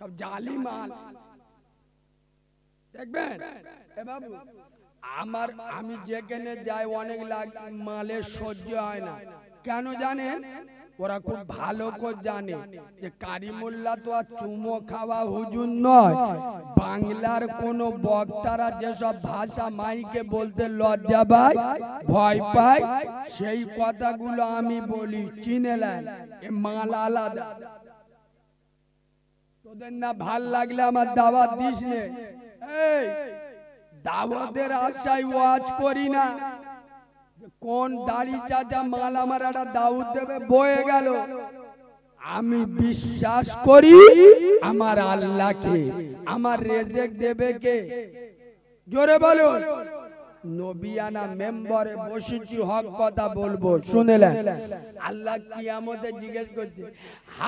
সব জালি মাল দেখবেন। এ বাবু আমি যেখানে যাই অনেক মালের সহ্য হয় না, কেন জানেন? ওরা খুব ভালো করে জানে যে কারিমুল্লাহ তো আর চুমো খাওয়া হুজুর নয়। বাংলার কোন বক্তারা যেসব ভাষা মাইকে বলতে লজ্জা পায়, ভয় পায়, সেই কথাগুলো আমি বলি। চিনেলেন? এ মাল আলাদা। তোদের না ভাল লাগলে আমার দাওয়াত দিস নে। এই দাওয়াতের আশায় ওয়াজ করি না। কোন দাড়ি চাচা মাল আমার একটা দাওয়াত দেবে বয়ে গেল। আমি বিশ্বাস করি আমার আল্লাহকে। আমার রেজেক দেবে কে? জোরে বলুন। নবিয়ানা মেম্বারে বসেছি, হক কথা বলবো, শুনেলেন? আল্লাহ কিয়ামতে জিজ্ঞেস করছে,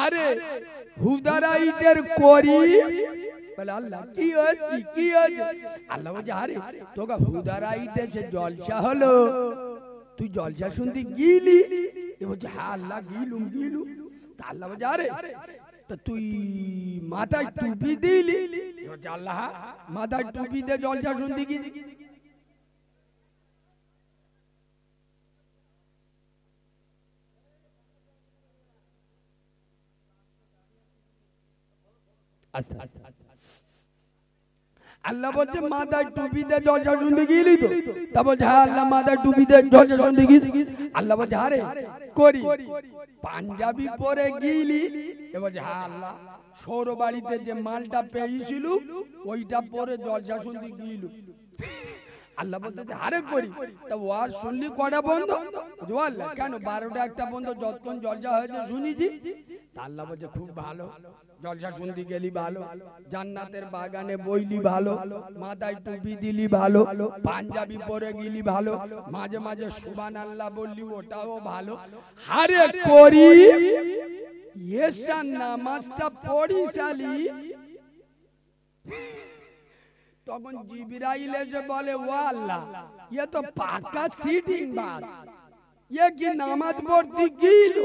আরে হুদারাইটের করি বলে আল্লাহ কি হয়েছে, কি হয়েছে? আল্লাহ বলছে, আরে তোকে হুদারাইটে সে জলসা হলো, তুই জলসা শুনতে গিলি? এ বলছে, হ্যাঁ আল্লাহ গিলুম। তা আল্লাহ বলছে, আরে তা তুই মাথায় টুপি দিলি? বলছে আল্লাহ মাথায় টুপি দিয়ে জলসা শুনতে গিলি। আল্লাহ বলছে মাথায় টুপি দিয়ে জলসা শুনতে গিয়েলি তো? তা বলছে হ্যাঁ আল্লাহ মাথায় টুপি দিয়ে জলসা শুনতে গিয়েছি। আল্লাহ বলছে আরে করি পাঞ্জাবি পরে গিলি? এ বলছে হ্যাঁ আল্লাহ সৌর বাড়িতে যে মালটা পেয়েছিল ওইটা পরে জলসা শুনতে গিয়েছিল। আল্লাহ বলতে আরে করি তা ওয়াজ শুনলি কটা বন্ধ? আল্লাহ কেন 12টা 1টা বন্ধ, যতক্ষণ জলসা হয়েছে শুনেছি। আল্লাহ বলছে খুব ভালো, জলসা শুনতে গেলি ভালো, জান্নাতের বাগানে বইলি ভালো, মাথায় টুপি দিলি ভালো, পাঞ্জাবি পরে গেলি ভালো, মাঝে মাঝে সুবহানাল্লাহ বললি ওটাও ভালো। আরে করি এসা নামাজটা পড়ি শালি। তখন জিবরাইল এসে বলে, ও আল্লাহ ये तो পাকা সিটিং বাত, ये কি নামাজ পড়তে গিল?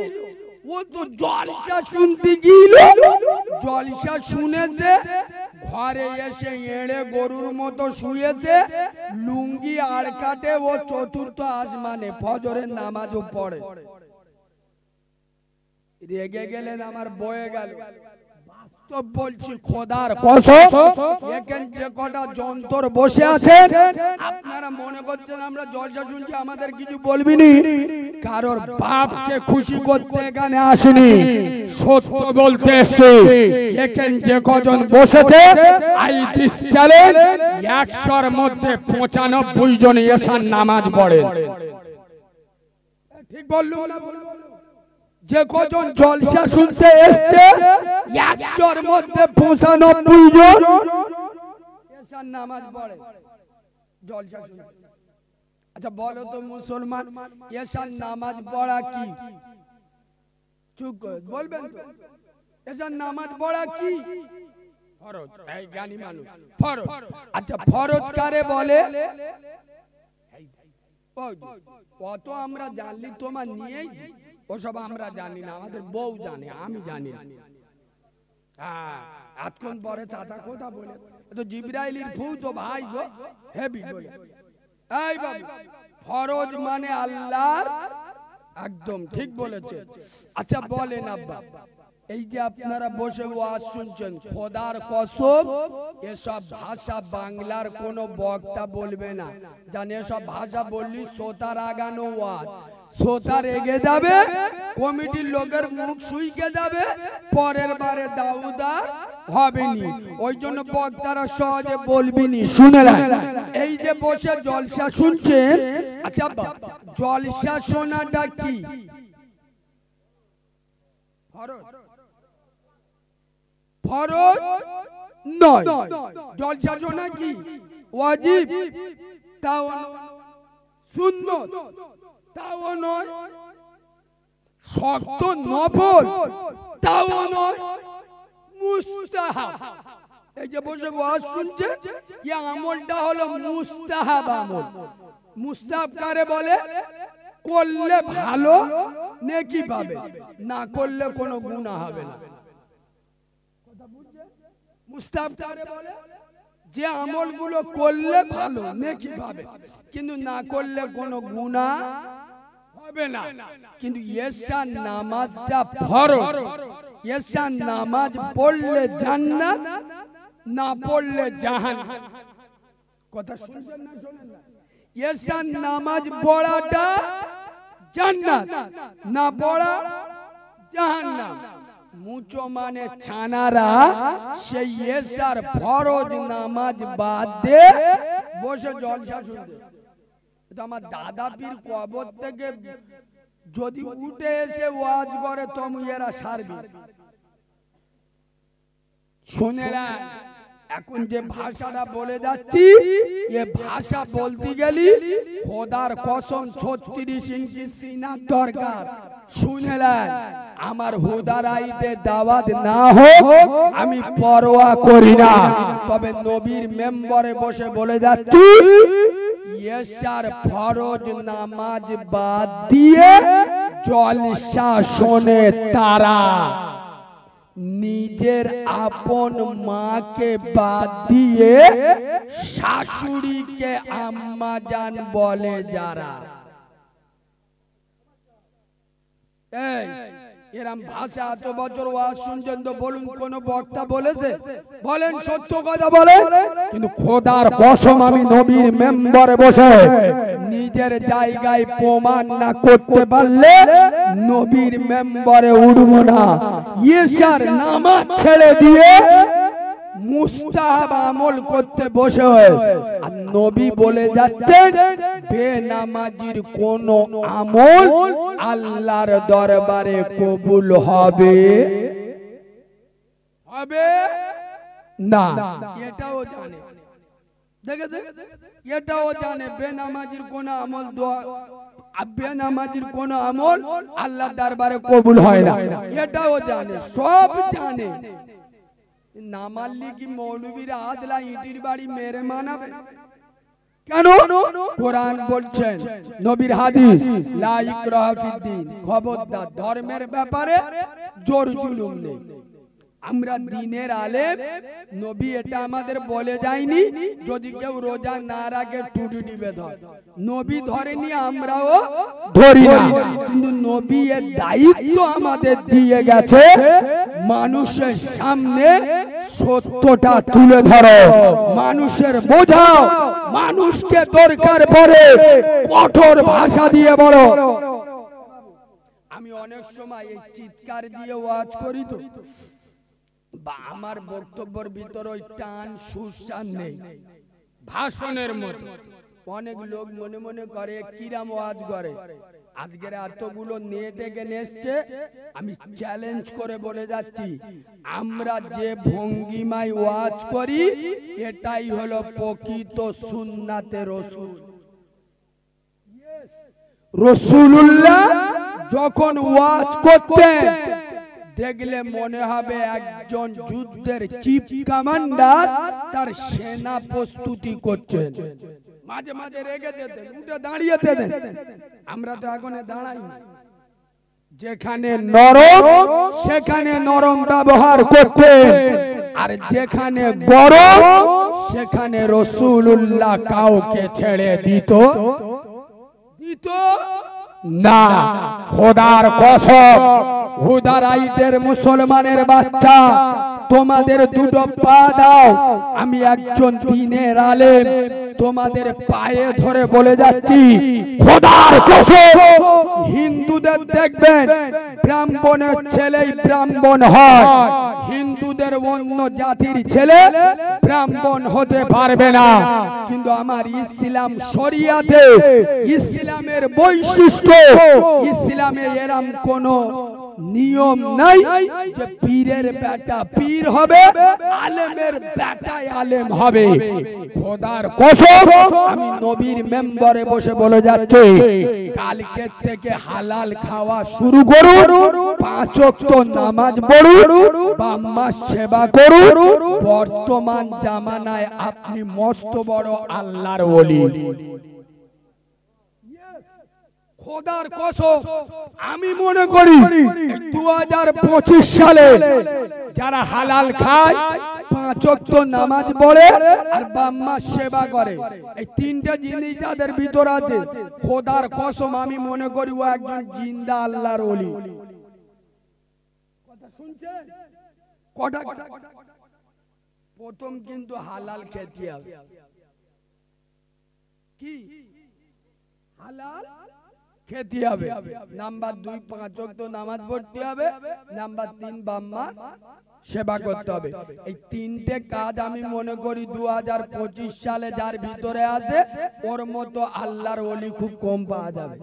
ও তো জলসা শুনতে গিল। জলসা শুনেছে, ঘরে এসে এড়ে গরুর মতো শুয়েছে, লুঙ্গি আর কাটে, ও চতুর্থ আসমানে ফজরের নামাজও পড়ে। রেগে গেলেন, আমার বয়ে গেল। তো বলছি খোদার কসম, এখানে যে কটা যন্ত্র বসে আছে আপনারা মনে করছেন আমরা জলসা শুনছি আমাদের কিছু বলবিনি? কারোর বাপকে খুশি করতে এখানে আসেনি, সত্য বলতে এসেছি। এখানে যে কজন বসেছে আই দিস চ্যালেঞ্জ 100-র মধ্যে 95 জন এশার নামাজ পড়ে। ঠিক বললুম না? যে কজন জলসা শুনতে এসছে 100-র মধ্যে 95 জন এশার নামাজ পড়ে জলসা শুনতে। আচ্ছা বলো তো মুসলমান, এশার নামাজ পড়া কি? চুপ করে বলবেন তো? এশার নামাজ পড়া কি? ফরজ। এই জ্ঞানী মানুষ, ফরজ। আচ্ছা ফরজ কারে বলে? কত আমরা জানলি তোমার নিয়েই, ওসব আমরা জানি না, আমাদের বউ জানে, আমি জানি না। হ্যাঁ এতক্ষণ পরে চাচা কথা বলে তো জিবরাইলের ভূ তো ভাই গো হেভি বলে। এই বাবু ফরজ মানে আল্লাহর, একদম ঠিক বলেছে। আচ্ছা বলেন আব্বা, এই যে আপনারা বসে ওয়াজ শুনছেন, খোদার কসম এসব ভাষা বাংলার কোন বক্তা বলবে না। জানে এসব ভাষা বললি শ্রোতার আগানো ওয়াজ, শ্রোতা রেগে যাবে, কমিটির লোকের মুখ শুইকে যাবে, পরের বারে দাউদা হবেনি। ওই জন্য বক্তারা সহজে বলবিনি। শুনেলেন? এই যে বসে জলসা শুনছেন, আচ্ছা জলসা শোনাটা কি ফরজ? ফরজ নয়। জলসা শোনা কি ওয়াজিব? তাও সুন্নত, তাও নয়। শর্ত নফল, তাও নয়। মুস্তাহাব। এই যে বসে ওয়াজ শুনছে, এই আমলটা হলো মুস্তাহাব আমল। মুস্তাহাব কারে বলে? করলে ভালো নেকি পাবে, না করলে কোনো গুনাহ হবে না। কথা বুঝছেন? মুস্তাহাব কারে বলে? যে আমলগুলো করলে ভালো নেকি পাবে, কিন্তু না করলে কোনো গুনাহ হবে না। কিন্তু এশার নামাজটা ফরজ। এশার নামাজ পড়লে জান্নাত, না পড়লে জাহান্নাম। কথা শুনছেন না শোনেন না? এশার নামাজ পড়াটা জান্নাত, না পড়া জাহান্নাম। মুচো মানে ছানারা সেই এশার ফরজ নামাজ বাদ দিয়ে বসে জলসা শুনবে। এটা আমার দাদা পীর কবর থেকে যদি উঠে এসে ওয়াজ করে তুমি এরা সারবি। শুনেরা এখন যে ভাষাটা বলে যাচ্ছি, এ ভাষা বলতে গেলি খোদার কসম 36 ইঞ্চি সিনার দরকার। শুনেলেন, আমার হুদারাইতে দাওয়াত না হোক আমি পরোয়া করি না, তবে নবীর মেম্বরে বসে বলে যাচ্ছি এশার ফরজ নামাজ বাদ দিয়ে জলসা শোনে তারা নিজের আপন মাকে বাদ দিয়ে শাশুড়িকে আম্মা জান বলে যারা। এই এরম ভাষা এত বছর ওয়াজ শুনছেন তো বলুন কোন বক্তা বলেছে? বলেন সত্য কথা বলেন। কিন্তু খোদার কসম আমি নবীর মেম্বরে বসে নিজের জায়গায় প্রমাণ না করতে পারলে নবীর মেম্বরে উঠব না। এশার নামাজ ছেড়ে দিয়ে মুস্তাহাব আমল করতে বসে হয়। আর নবী বলে যাচ্ছেন বেনামাজির কোন আমল আল্লাহর দরবারে কবুল হবে না। এটাও জানে, দেখেছে, এটাও জানে বেনামাজির কোন আমল বেনামাজির কোন আমল আল্লাহর দরবারে কবুল হয় না। এটাও জানে, সব জানে। না মানলে কি মৌলবীরা আদলা ইটির বাড়ি মেরে মানাবে? কেন? কোরআন বলছেন, নবীর হাদিস, লা ইকরাহা ফিদ্দিন, খবরদার ধর্মের ব্যাপারে জোর জুলুম নেই। আমরা দিনের আলেম, নবী এটা আমাদের বলে যায়নি যদি কেউ রোজা না রাখে টুটি টিপে ধর। নবী ধরেনি, আমরাও ধরি না। কিন্তু নবী এর দায়িত্ব আমাদের দিয়ে গেছে মানুষের সামনে সত্যটা তুলে ধরো, মানুষের বোঝাও, মানুষকে দরকার পড়ে কঠোর ভাষা দিয়ে বলো। আমি অনেক সময় এই চিৎকার দিয়ে ওয়াজ করি তো, বা আমার বক্তব্যের ভিতরে ওই টান সুরসান নেই ভাষণের মতো। অনেক লোক মনে মনে করে কিরাম ওয়াজ করে। আজকের এতগুলো নেটে এসছে, আমি চ্যালেঞ্জ করে বলে যাচ্ছি আমরা যে ভঙ্গিমায় ওয়াজ করি এটাই হলো প্রকৃত সুন্নাতে রাসূল। রাসূলুল্লাহ যখন ওয়াজ করতেন দেখলে মনে হবে একজন যুদ্ধের চিফ কমান্ডার তার সেনা প্রস্তুতি করছেন। মাঝে মাঝে রেগে যেতেন, উঠে দাঁড়িয়ে যেতেন। আমরা তো এখন দাঁড়াই না। যেখানে নরম সেখানে নরম ব্যবহার করতেন, আর যেখানে গরম সেখানে রাসূলুল্লাহ কাউকে ছেড়ে দিত না। খোদার কসম, হুদারাইতের মুসলমানের বাচ্চা, তোমাদের দুটো পা দাও, আমি একজন দ্বীনের আলেম তোমাদের পায়ে ধরে বলে যাচ্ছি খোদার কসম, হিন্দুদের দেখবেন ব্রাহ্মণের ছেলেই ব্রাহ্মণ হয়, হিন্দুদের অন্য জাতির ছেলে ব্রাহ্মণ হতে পারবে না। কিন্তু আমার ইসলাম শরিয়াতে, ইসলামের বৈশিষ্ট্য, ইসলামে এরম কোন নিয়ম নাই যে পীরের বেটা পীর হবে, আলেমের বেটাই আলেম হবে। খোদার কসম আমি নবীর মেম্বরে বসে বলে যাচ্ছি কালকে থেকে হালাল খাওয়া শুরু করুন, 5 ওয়াক্ত নামাজ পড়ুন, বাম্মা সেবা করুন। বর্তমান জামানায় আপনি মস্ত বড় আল্লাহর ওলি। খোদার কসম আমি মনে করি 2025 সালে যারা হালাল খায়, 5 ওয়াক্ত নামাজ পড়ে আর বাম্মা সেবা করে, এই তিনটা জিনিস যাদের ভিতর আছে, খোদার কসম আমি মনে করি ও একজন জিন্দা আল্লাহর ওলি। কথা শুনছেন? কটা? প্রথম কিন্তু হালাল খেতে হবে। কি হালাল খেতে হবে। নাম্বার 2 5 ওয়াক্ত নামাজ পড়তে হবে। নাম্বার 3 বাম্মা সেবা করতে হবে। এই তিনটে কাজ আমি মনে করি 2025 সালে যার ভিতরে আছে, ওর মতো আল্লাহর ওলি খুব কম পাওয়া যাবে।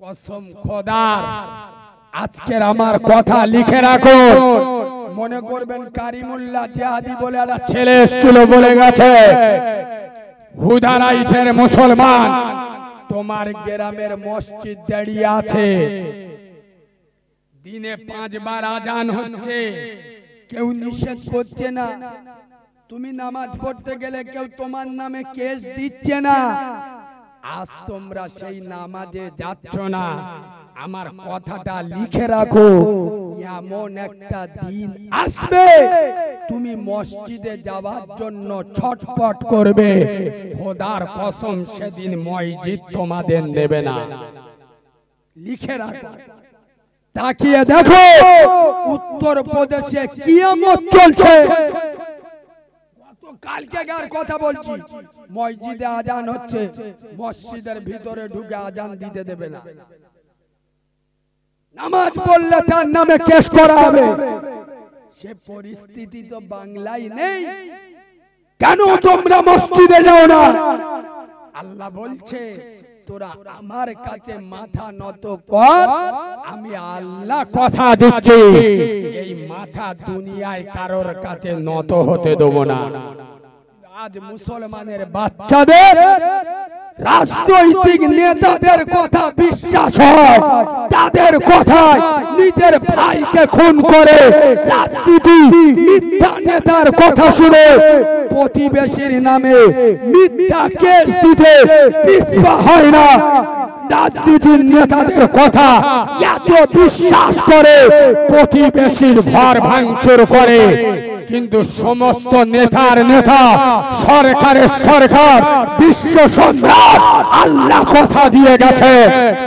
কসম খোদার, আজকের আমার কথা লিখে রাখো। মনে করবেন কারিমুল্লাহ জিহাদি বলে একটা ছেলে এসেছিল, বলে গেছে হুদারাইতের মুসলমান, তোমার গ্রামের মসজিদ দাঁড়িয়ে আছে, দিনে 5 বার আজান হচ্ছে, কেউ নিষেধ করছে না, তুমি নামাজ পড়তে গেলে কেউ তোমার নামে কেস দিচ্ছে না, আজ তোমরা সেই নামাজে যাচ্ছ না, আমার কথাটা লিখে রাখো, এমন একটা দিন আসবে তুমি মসজিদে যাওয়ার জন্য ছটফট করবে, খোদার কসম সেদিন মসজিদ তোমাদের দেবে না। লিখে রাখো। তাকিয়ে দেখো উত্তর প্রদেশে কিয়ামত চলছে। কালকে গার কথা বলছি, মসজিদে আজান হচ্ছে, মসজিদের ভিতরে ঢুকে আজান দিতে দেবে না, নামাজ পড়লে তার নামে কেস করা হবে। সে পরিস্থিতি তো বাংলায় নেই, কেন তোমরা মসজিদে যাও না? আল্লাহ বলছে তোরা আমার কাছে মাথা নত কর, আমি আল্লাহ কথা দিচ্ছি এই মাথা দুনিয়ায় কারোর কাছে নত হতে দেব না। আজ মুসলমানের বাচ্চাদের রাজনৈতিক নেতাদের কথা বিশ্বাস হয়, তাদের কথায় নিজের ভাইকে খুন করে, রাজনীতি মিথ্যা নেতার কথা শুনে প্রতিবেশীর নামে মিথ্যা কেস দিতে পিছপা হয় না। রাজনীতির নেতাদের কথা এত বিশ্বাস করে প্রতিবেশীর ঘর ভাঙচুর করে, কিন্তু সমস্ত নেতার নেতা, সরকারের সরকার, বিশ্ব সম্রাট আল্লাহ কথা দিয়ে গেছে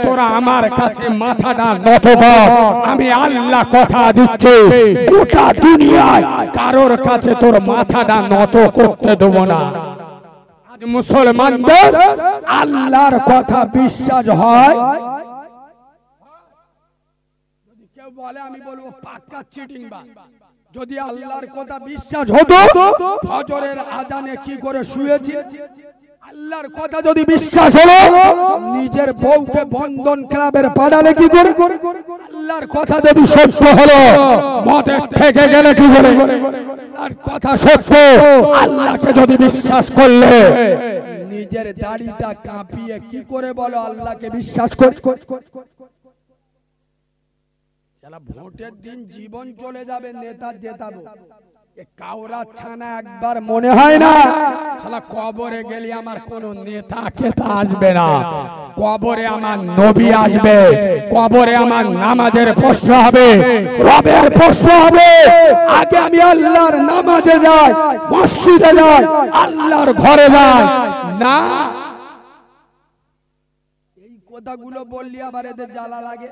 তোরা আমার কাছে মাথাটা নত কর, আমি আল্লাহ কথা দিচ্ছি গোটা দুনিয়ায় কারোর কাছে তোর মাথাটা নত করতে দেব না। আজ মুসলমানদের আল্লাহর কথা বিশ্বাস হয়, যদি কেউ বলে আমি বলবো পাক্কা চিটিং বা। যদি আল্লাহর কথা বিশ্বাস হতো ফজরের আজানে কি করে শুয়েছি? আল্লাহর কথা যদি বিশ্বাস হলো নিজের বউকে বন্ধন ক্লাবের পাড়ালে কি করে? আল্লাহর কথা যদি সত্য হলো মদের থেকে গেলে কি করে? আর কথা সত্য, আল্লাহকে যদি বিশ্বাস করলে নিজের দাড়িটা কাঁপিয়ে কি করে বলো আল্লাহকে বিশ্বাস কর। ভোটের দিন জীবন চলে যাবে, নেতা জেতাবো, কাউরা ছানা একবার মনে হয় না শালা কবরে গেলে আমার কোন নেতা খেতা আসবে না, কবরে আমার নবী আসবে, কবরে আমার নামাজের প্রশ্ন হবে, রবের প্রশ্ন হবে। আগে আমি আল্লাহর নামাজে যাই, মসজিদে যাই, আল্লাহর ঘরে যাই না। এই কথাগুলো বললি আবার এদের জ্বালা লাগে।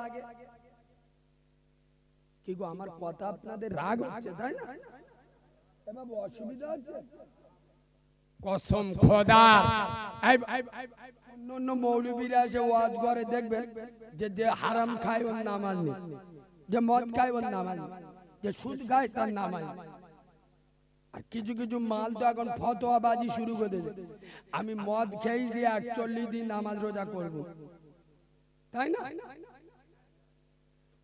কি গো আমার কথা আপনাদের রাগ হচ্ছে তাই না? বাবু অসুবিধা হচ্ছে? কসম খোদা, অন্য মৌলবীরা এসে ওয়াজ করে দেখবেন যে হারাম খায় ওর নামাজ নেই, যে মদ খায় ওর নামাজ নেই, যে সুদ খায় তার নামাজ নেই। আর কিছু কিছু মাল তো এখন ফতোয়াবাজি শুরু করে দিয়েছে, আমি মদ খেয়েই যে 41 দিন নামাজ রোজা করব, তাই না?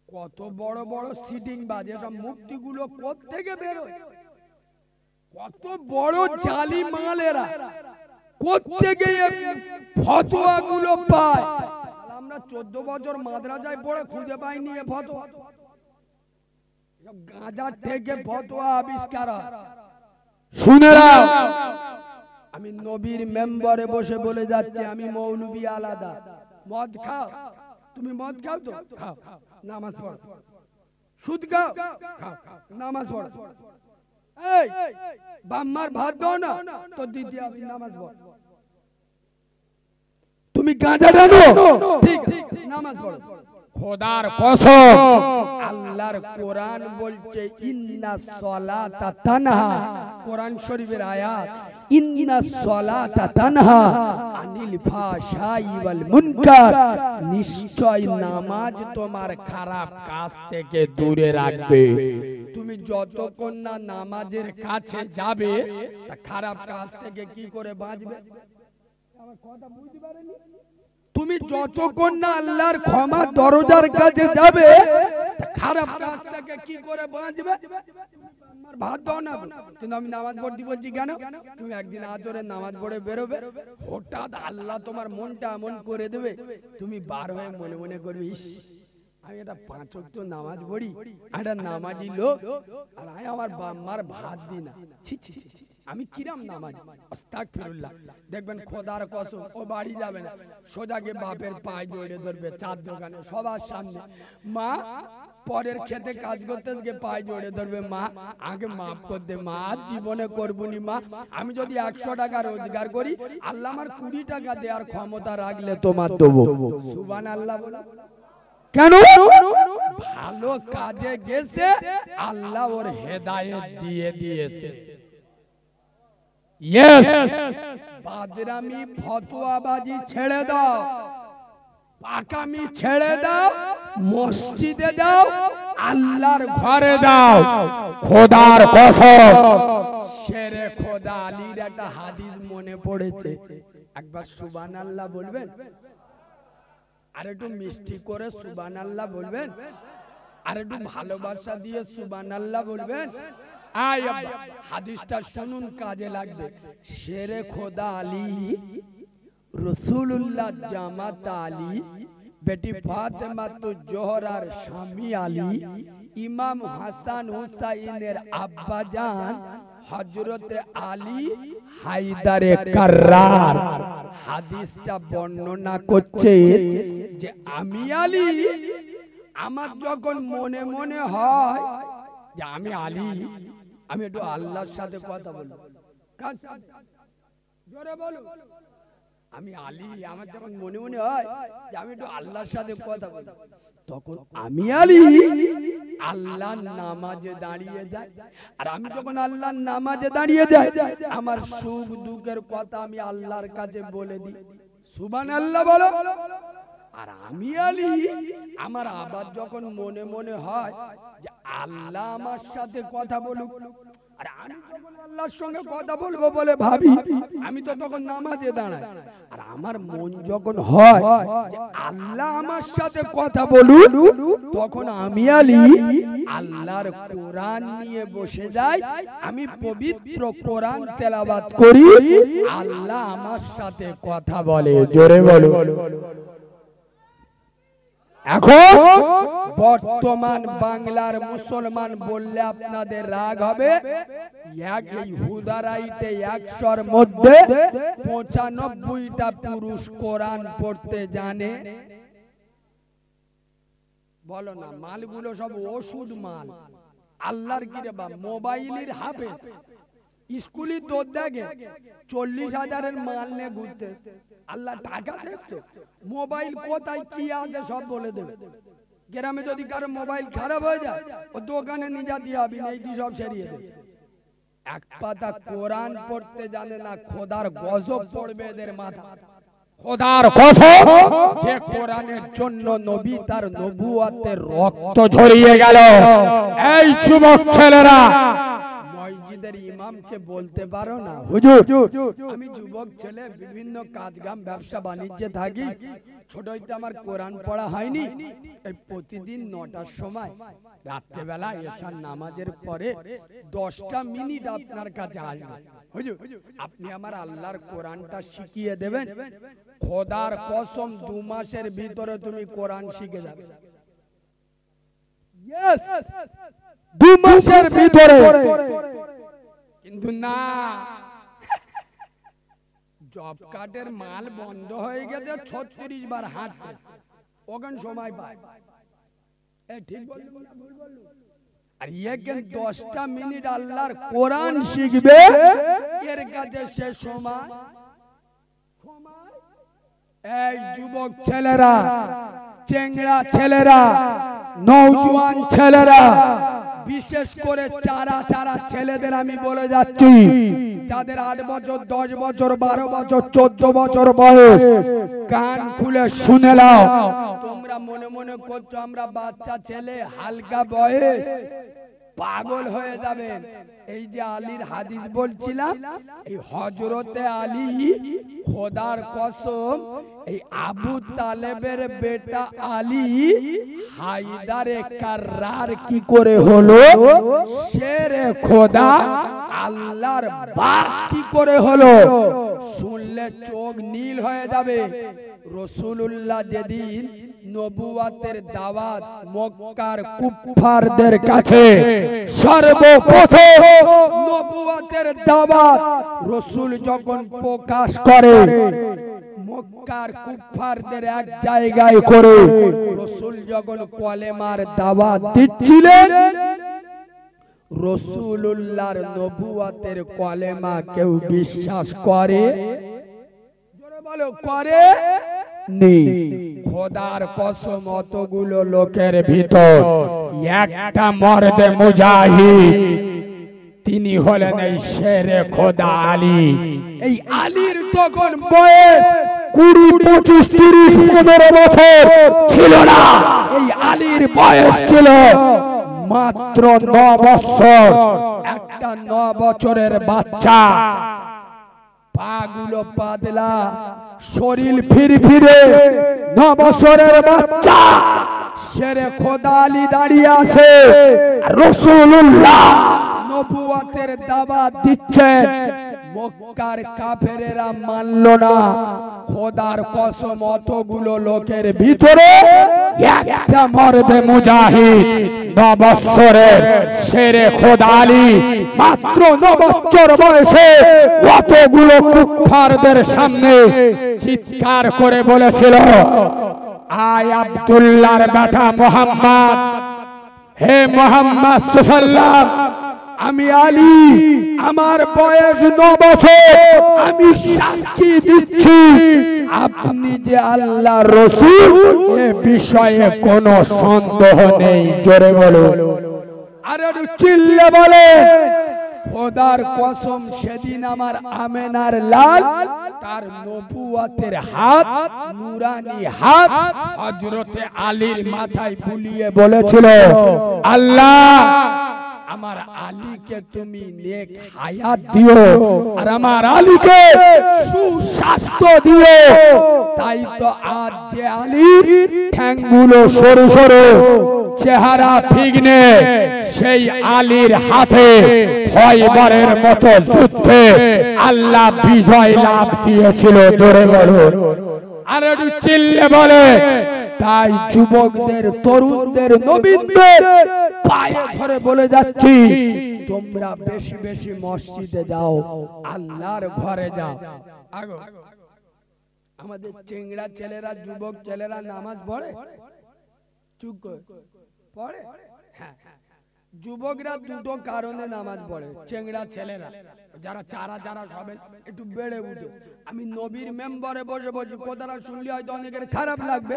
কত বড় বড় সিটিং বাজে সব মুক্তিগুলো কোত্থেকে বেরোয়, কত বড় জালি মালেরা কোত্থেকে ফতোয়া গুলো পায়। আমরা 14 বছর মাদ্রাসায় পড়ে খুঁজে পাইনি এ ফতোয়া, সব গাঁজার থেকে ফতোয়া আবিষ্কার হয়। শুনে নাও আমি নবীর মেম্বারে বসে বলে যাচ্ছি, আমি মৌলবি আলাদা। মদ খাও, তুমি মদ খাও তো খাও, নামাজ পড়ো। সুদ খাও, খাও, নামাজ পড়ো। এই বাম্মার ভাত দাও না, তো দিদি আমি নামাজ পড়ো। তুমি গাঁজা টানো, ঠিক নামাজ পড়ো। খোদার কসম, আল্লাহর কোরআন বলছে ইন্নাস সালাতা তানহা, কোরআন শরীফের আয়াত, ইন্নাস সালাতা তানহা আনিল ফাহশাই ওয়াল মুনকার, নিশ্চয় নামাজ তোমার খারাপ কাজ থেকে দূরে রাখবে। তুমি যতক্ষণ না নামাজের কাছে যাবে, তা খারাপ কাজ থেকে কি করে বাঁচবে? আমার কথা বুঝতে পারেনি? তুমি যতক্ষণ না আল্লাহর ক্ষমা দরজার কাছে যাবে, খারাপ কাজ থেকে কি করে বাঁচবে? আমার ভাত দাও না, কিন্তু আমি নামাজ পড়তে বলছি কেন? তুমি একদিন আজরে নামাজ পড়ে বেরোবে, হঠাৎ আল্লাহ তোমার মনটা এমন করে দেবে, তুমি বার হয়ে মনে মনে করবে, ইস আমি একটা 5 ওয়াক্ত নামাজ পড়ি, একটা নামাজি লোক, আর আমি আমার বাম্মার ভাত দিই না, ছি ছি ছি, আমি কিরাম নামাজ। আস্তাগফিরুল্লাহ। দেখবেন খোদার কসম, ও বাড়ি যাবে না, সোজাকে বাপের পায়ে জড়িয়ে ধরবে, চার দোকানে সবার সামনে। মা পরের খেতে কাজ করতে গিয়ে পায়ে জড়িয়ে ধরবে, মা আগে মাফ কর দে মা, জীবনে করবুনি মা, আমি যদি 100 টাকা রোজগার করি, আল্লাহ আমার 20 টাকা দেওয়ার ক্ষমতা রাখলে তোমার দেবো। সুবহানাল্লাহ বলো। কেন? ভালো কাজে গেছে, আল্লাহ ওর হেদায়েত দিয়ে দিয়েছে। ইয়েস, বাদরামি ফতোয়াবাজি ছেড়ে দাও, পাকামি ছেড়ে দাও, মসজিদে দাও, আল্লাহর ঘরে দাও। খোদার কসম, শেরে খোদা আলীর একটা হাদিস মনে পড়েছে, একবার সুবহানাল্লাহ বলবেন? আর একটু মিষ্টি করে সুবহানাল্লাহ বলবেন? আর একটু ভালোবাসা দিয়ে সুবহানাল্লাহ বলবেন? আয় হাদিসটা শুনুন, কাজে লাগবে। শেরে খোদা আলী, রাসূলুল্লাহ জামাত আলী, বেটি ফাতেমা তো জোহরার স্বামী আলী, ইমাম হাসান হুসাইনের আব্বা জান হযরতে আলী হায়দারে কাররার। হাদিসটা বর্ণনা করছে যে আমি আলী, আমার যখন মনে মনে হয় যে আমি আলী, আমি একটু আল্লাহর সাথে কথা বলবো, জোরে বলো, আমি আলী, আমার যখন মনে মনে হয় যে আমি একটু আল্লাহর সাথে কথা বলবো, তখন আমি আলী আল্লাহর নামাজে দাঁড়িয়ে যাই। আর আমি যখন আল্লাহর নামাজে দাঁড়িয়ে যাই, আমার সুখ দুঃখের কথা আমি আল্লাহর কাছে বলে দিই। সুবহানাল্লাহ বলো। আর আমি আলী, আমার আবার যখন মনে মনে হয় যে আল্লাহ আমার সাথে কথা বলুক, আর আমি যখন আল্লাহর সঙ্গে কথা বলবো বলে ভাবি, আমি তো তখন নামাজে দাঁড়াই। আর আমার মন যখন হয় যে আল্লাহ আমার সাথে কথা বলুক, তখন আমি আলী আল্লাহর কোরআন নিয়ে বসে যাই, আমি পবিত্র কোরআন তেলাওয়াত করি, আল্লাহ আমার সাথে কথা বলে। জোরে বলো। এখন বর্তমান বাংলার মুসলমান বললে আপনাদের রাগ হবে, এই হুদারাইতে 100-র মধ্যে 95টা পুরুষ কোরআন পড়তে জানে। বলো না, মালগুলো সব ওষুধ মাল, আল্লাহর কি রে বা, মোবাইলের হাফেজ, স্কুলে দৌড় দেখে 40,000-এর মাল নিয়ে ঘুরতে। আল্লাহ টাকা দেখতো, মোবাইল কোথায় কি আছে সব বলে দেবে। গ্রামে যদি কারো মোবাইল খারাপ হয়ে যায়, ও দোকানে নিয়ে যেতে হবে, এই কি সব সেরিয়ে দেবে। এক পাতা কোরআন পড়তে জানে না, খোদার গজব পড়বে এদের মাথা। খোদার কসম, যে কোরআনের জন্য নবী তার নবুয়তের রক্ত ঝরিয়ে গেল। এই যুবক ছেলেরা, মসজিদের ইমামকে বলতে পারো না, হুজুর আমি যুবক ছেলে, বিভিন্ন কাজকাম ব্যবসা বাণিজ্যে থাকি, ছোট হইতে আমার কোরআন পড়া হয়নি, এই প্রতিদিন 9টার সময় রাত্রেবেলা এশার নামাজের পরে 10টা মিনিট আপনার কাছে আসবে, হুজুর আপনি আমার আল্লাহর কোরআনটা শিখিয়ে দেবেন। খোদার কসম 2 মাসের ভিতরে তুমি কোরআন শিখে যাবে। ইয়েস, 2 মাসের ভিতরে। কিন্তু না, জব কার্ডের মাল বন্ধ হয়ে গেছে 36 বার হাঁটতে ওখান সময় পায় ঠিক বললাম না ভুল বললাম আর এখানে 10টা মিনিট আল্লাহর কোরআন শিখবে এর কাছে সে সময় এই যুবক ছেলেরা চেংড়া ছেলেরা নওজোয়ান ছেলেরা বিশেষ করে চারা চারা ছেলেদের আমি বলে যাচ্ছি যাদের 8 বছর 10 বছর 12 বছর 14 বছর বয়স কান খুলে শুনে নাও তোমরা মনে মনে করছো আমরা বাচ্চা ছেলে হালকা বয়স পাগল হয়ে যাবেন এই যে আলীর হাদিস বলছিলাম এই হযরতে আলী খোদার কসম এই আবু তালেবের বেটা আলী হায়দারে কাররার কি করে হলো শেরে খোদা আল্লাহর বাপ কি করে হলো শুনলে চোখ নীল হয়ে যাবে রাসূলুল্লাহ যেদিন নবুয়াতের দাওয়াত মক্কার কুফফারদের কাছে সর্বপ্রথম নবুয়াতের দাওয়াত রাসূল যখন প্রকাশ করে মক্কার কুফফারদের এক জায়গায় করে রাসূল যখন কলেমার দাওয়াত দিচ্ছিলেন রাসূলুল্লাহর নবুয়াতের কলেমা কেউ বিশ্বাস করে জোরে বলো করে নেই খোদার কসম অতগুলো লোকের ভিতর একটা মর্দে মুজাহিদ তিনি হলেন এই শেরে খোদা আলী এই আলীর তখন বয়স 20 25 30 15 বছর ছিল না এই আলীর বয়স ছিল মাত্র 9 বছর একটা 9 বছরের বাচ্চা পাগুলো পাতলা শরীর ফিরফিরে 9 বছরের বাচ্চা শেরে খোদা আলী দাঁড়িয়ে আছে রাসূলুল্লাহ নবুয়তের দাওয়াত দিচ্ছে মক্কার কাফেরেরা মানল না খোদার কসম অতগুলো লোকের ভিতরে একটা মর্দে মুজাহিদ 9 বছরের শেরে খোদা আলী মাত্র 9 বছর বয়সে অতগুলো কুফফারদের সামনে চিৎকার করে বলেছিল আয় আব্দুল্লাহর বেটা মুহাম্মদ হে মুহাম্মদ সাল্লাল্লাহু আমি আলী আমার বয়স 9 বছর আমি সাক্ষী দিচ্ছি আপনি যে আল্লাহর রাসূল এ বিষয়ে কোনো সন্দেহ নেই জোরে বলুন আর একটু চিল্লে বলে খোদার কসম সেদিন আমার আমেনার লাল তার নবুয়তের হাত নূরানি হাত হযরতে আলীর মাথায় বুলিয়ে বলেছিল আল্লাহ আমার আলীকে তুমি নেক হায়াত দিও আর আমার আলীকে সুস্বাস্থ্য দিও তাই তো আজ যে আলীর ঠ্যাংগুলো সরু সরু চেহারা ঠিক নেই সেই আলীর হাতে খয়বরের মতো যুদ্ধে আল্লাহ বিজয় লাভ দিয়েছিল জোরে বলুন আর একটু চিল্লে বলে তাই যুবকদের তরুণদের নবীনদের পায়ে ধরে বলে যাচ্ছি তোমরা বেশি বেশি মসজিদে যাও আল্লাহর ঘরে যাও আগো আমাদের চেংড়া ছেলেরা যুবক ছেলেরা নামাজ পড়ে চুপ করে পড়ে হ্যাঁ যুবকরা দুটো কারণে নামাজ পড়ে চেংড়া ছেলেরা যারা চারা যারা সবে একটু বেড়ে উঠে আমি নবীর মেম্বারে বসে বসে কথাটা শুনলে হয়তো অনেকের খারাপ লাগবে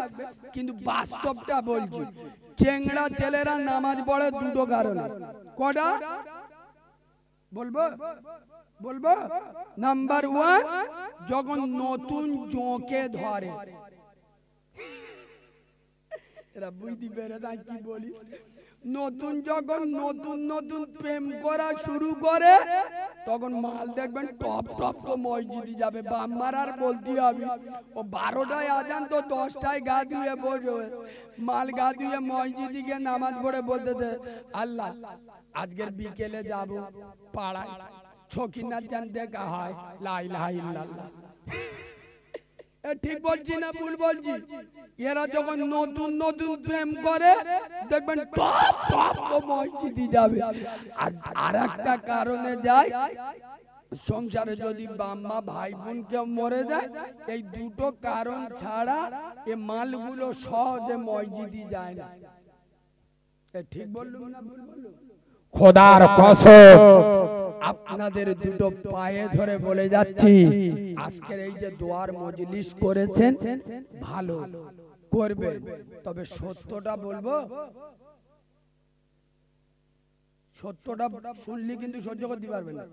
কিন্তু বাস্তবটা বলছি চেংড়া ছেলেরা নামাজ পড়ে দুটো কারণে কটা বলবো বলবো নাম্বার 1 যখন নতুন জোঁকে ধরে এরা বুঝতে পেরে না কি বলি নতুন যখন নতুন নতুন প্রেম করা শুরু করে তখন মাল দেখবেন টপ টপ তো মসজিদে যাবে বাম মারার বলতে হবে ও 12টায় আজান তো 10টায় গা ধুয়ে বসে মাল গা ধুয়ে মসজিদে গিয়ে নামাজ পড়ে বলতেছে আল্লাহ আজকের বিকেলে যাব পাড়ায় ছকিনার জান দেখা হয় লা ইলাহা ইল্লাল্লাহ ঠিক বলছি না ভুল বলছি এরা যখন নতুন নতুন প্রেম করে দেখবেন টপ টপ তো মসজিদে যাবে আর আরেকটা কারণে যায় সংসারে যদি বাম্মা ভাই বোন কেউ মরে যায়, এই দুটো কারণ ছাড়া এ মালগুলো সহজে মসজিদে যায় না। ঠিক বললুম না ভুল বললুম? খোদার কসম আপনাদের দুটো পায়ে ধরে বলে যাচ্ছি, আজকের এই যে দোয়ার মজলিস করেছেন ভালো করবেন, তবে সত্যটা বলবো, সত্যটা শুনলে কিন্তু সহ্য করতে পারবেন না।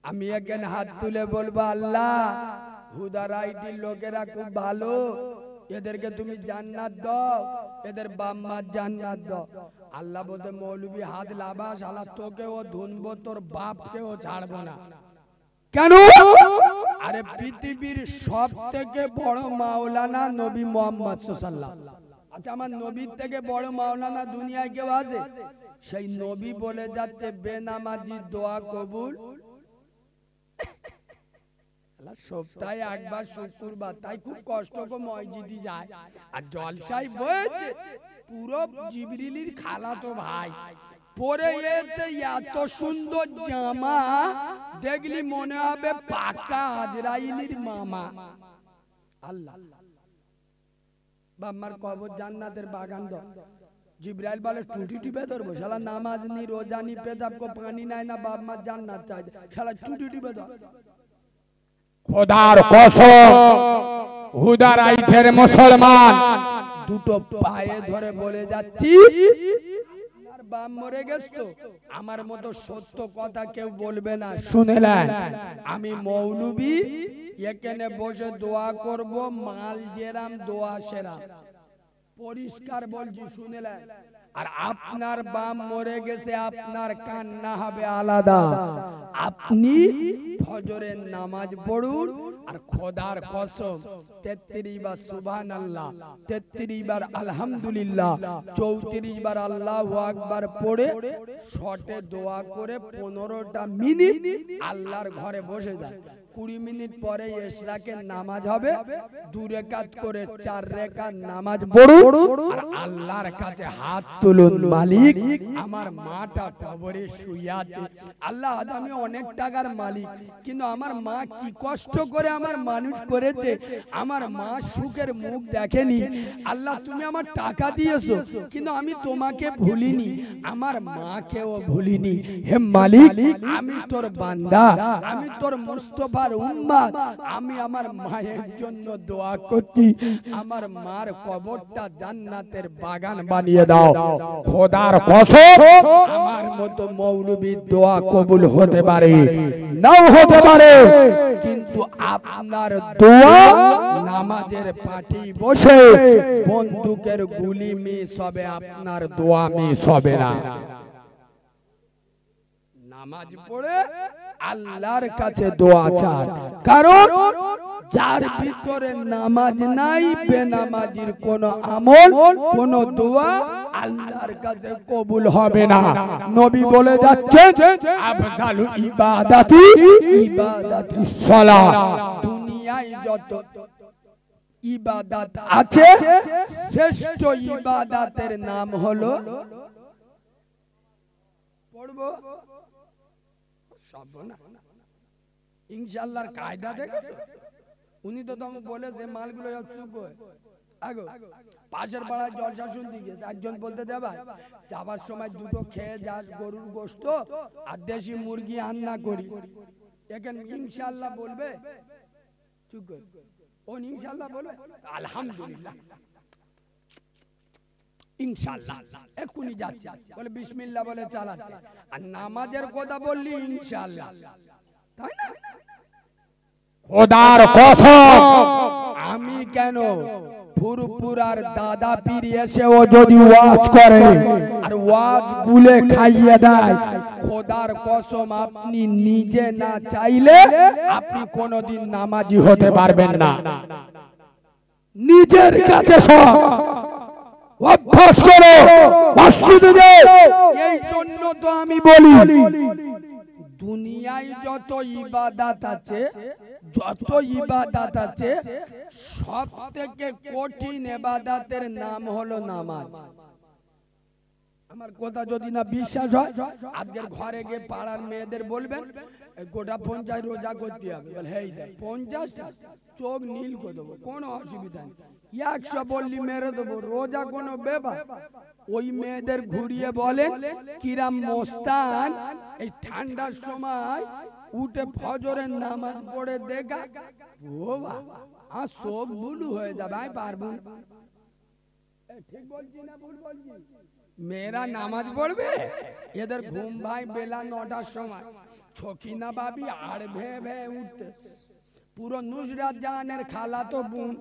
আমি এখানে হাত তুলে বলবো, আল্লাহ হুদারাইটির লোকেরা খুব ভালো, এদেরকে তুমি জান্নাত দাও, এদের বাম্মার জান্নাত দাও। আল্লাহ বলতে মৌলবী হাত লাবাস, আল্লাহ তোকেও ধুনবো, তোর বাপকেও ছাড়বো না। কেন? আরে পৃথিবীর সব থেকে বড় মাওলানা নবী মুহাম্মদ সাল্লাল্লাহু আলাইহি ওয়াসাল্লাম। আচ্ছা, আমার নবীর থেকে বড় মাওলানা দুনিয়ায় কেউ আছে? সেই নবী বলে যাচ্ছে বেনামাজি দোয়া কবুল সপ্তাহে একবার শুক্রবার, তাই খুব কষ্ট করে মসজিদে যায়। আর জলসাই বয়েছে পুরো জিবরিলির খালাতো ভাই, পরে এসে এত সুন্দর জামা দেখলি মনে হবে পাকা আজরাইলির মামা। আল্লাহ বাম্মার কবর জান্নাতের বাগান দাও। জিব্রাইল বলে টুটি টিপে ধরবো, শালা নামাজ নি রোজা নি পেজাব কো পানি নাই না, বাম্মার জান্নাত চাই, শালা টুটি টিপে ধর। খোদার কসম হুদারাইটের মুসলমান দুটো পায়ে ধরে বলে যাচ্ছি, আমার বাপ মরে গেছে তো আমার মতো সত্য কথা কেউ বলবে না। শুনেলেন? আমি মৌলবী এখানে বসে দোয়া করব, মাল জেরাম দোয়া সেরাম, পরিষ্কার বলছি, শুনেলেন? আর আপনার বাপ মরে গেছে, আপনার কান্না হবে আলাদা। আপনি ফজরের নামাজ পড়ুন, আর খোদার কসম 33 বার সুবহানাল্লাহ, 33 বার আলহামদুলিল্লাহ, 34 বার আল্লাহু আকবার পড়ে শর্টে দোয়া করে 15টা মিনিট আল্লাহর ঘরে বসে যায়। 20 মিনিট পরে ইশরাকের নামাজ হবে, 2 রাকাত করে 4 রাকাত নামাজ পড়ুন, আর আল্লাহর কাছে হাত তুলুন, মালিক আমার মাটা কবরে শুয়ে আছে, আল্লাহ আজ আমি অনেক টাকার মালিক, কিন্তু আমার মা কি কষ্ট করে আমার মানুষ করেছে, আমার মা সুখের মুখ দেখেনি, আল্লাহ তুমি আমার টাকা দিয়েছো কিন্তু আমি তোমাকে ভুলিনি, আমার মাকেও ভুলিনি, হে মালিক আমি তোর বান্দা, আমি তোর মুস্তাফার উম্মত, আমি আমার মায়ের জন্য দোয়া করছি, আমার মার কবরটা জান্নাতের বাগান বানিয়ে দাও। খোদার কসম আমার মতো মৌলবীর দোয়া কবুল হতে পারে, নাও হতে পারে, কিন্তু আপনার দোয়া নামাজের পাটি বসে বন্দুকের গুলি মিস হবে, আপনার দোয়া মিস হবে না। নামাজ পড়ে আল্লাহর কাছে দোয়া চায়, কারণ যার ভিতরে নামাজ নাই, বেনামাজির কোন আমল, কোন দোয়া আল্লাহর কাছে কবুল হবে না। নবী বলে যাচ্ছেন আফজালু ইবাদাতি ইবাদাতুস সালাত। দুনিয়ায় যত ইবাদত আছে, শ্রেষ্ঠ ইবাদতের নাম হলো পড়বো ইনশাআল্লাহর কায়দা দেখেছো? উনি তো তোমাকে বলেছে মালগুলো আগো পাশের পাড়ায় জলসা শুনতে গেছে, একজন বলতে দেবা যাবার সময় দুটো খেয়ে যাস গরুর গোশত আর দেশি মুরগি রান্না করি, এখানে ইনশাআল্লাহ বলবে, চুপ কর, ও ইনশাআল্লাহ বলবে আলহামদুলিল্লাহ ইনশাআল্লাহ এক্ষুনি যাচ্ছে, বলে বিসমিল্লাহ বলে চালাচ্ছে, আর নামাজের কথা বললি ইনশাআল্লাহ, তাই না? খোদার কসম আমি কেন ফুরফুরার দাদা পীর এসেও যদি ওয়াজ করে আর ওয়াজ গুলে খাইয়ে দেয়, খোদার কসম আপনি নিজে না চাইলে আপনি কোনোদিন নামাজি হতে পারবেন না। নিজের কাছে সব অভ্যাস করো, মসজিদে যাও। এই জন্য তো আমি বলি দুনিয়ায় যত ইবাদত আছে, যত ইবাদত আছে, সব থেকে কঠিন ইবাদতের নাম হলো নামাজ। আমার কথা যদি না বিশ্বাস হয় আজকের ঘরে গিয়ে পাড়ার মেয়েদের বলবেন গোটা পঞ্চায়েত রোজা করতে হবে, বলে হেই দেখ 50টা চোখ নীল করে দেবো, কোনো অসুবিধা নেই, 100 বললি মেরে দেবো, রোজা কোনো ব্যাপার। ওই মেয়েদের ঘুরিয়ে বলেন কিরাম মোস্তান এই ঠান্ডার সময় উঠে ফজরের নামাজ পড়ে দেখা, ও বাবা আর চোখ বুলু হয়ে যাবে, আমি পারবো না। ঠিক বলছি না ভুল বলছি? মেয়েরা নামাজ পড়বে, এদের ঘুম ভাই বেলা 9টার সময়, ছকিনা বাবি আর ভে ভে উঠতে, পুরো নুসরাত জাহানের খালা তো বোন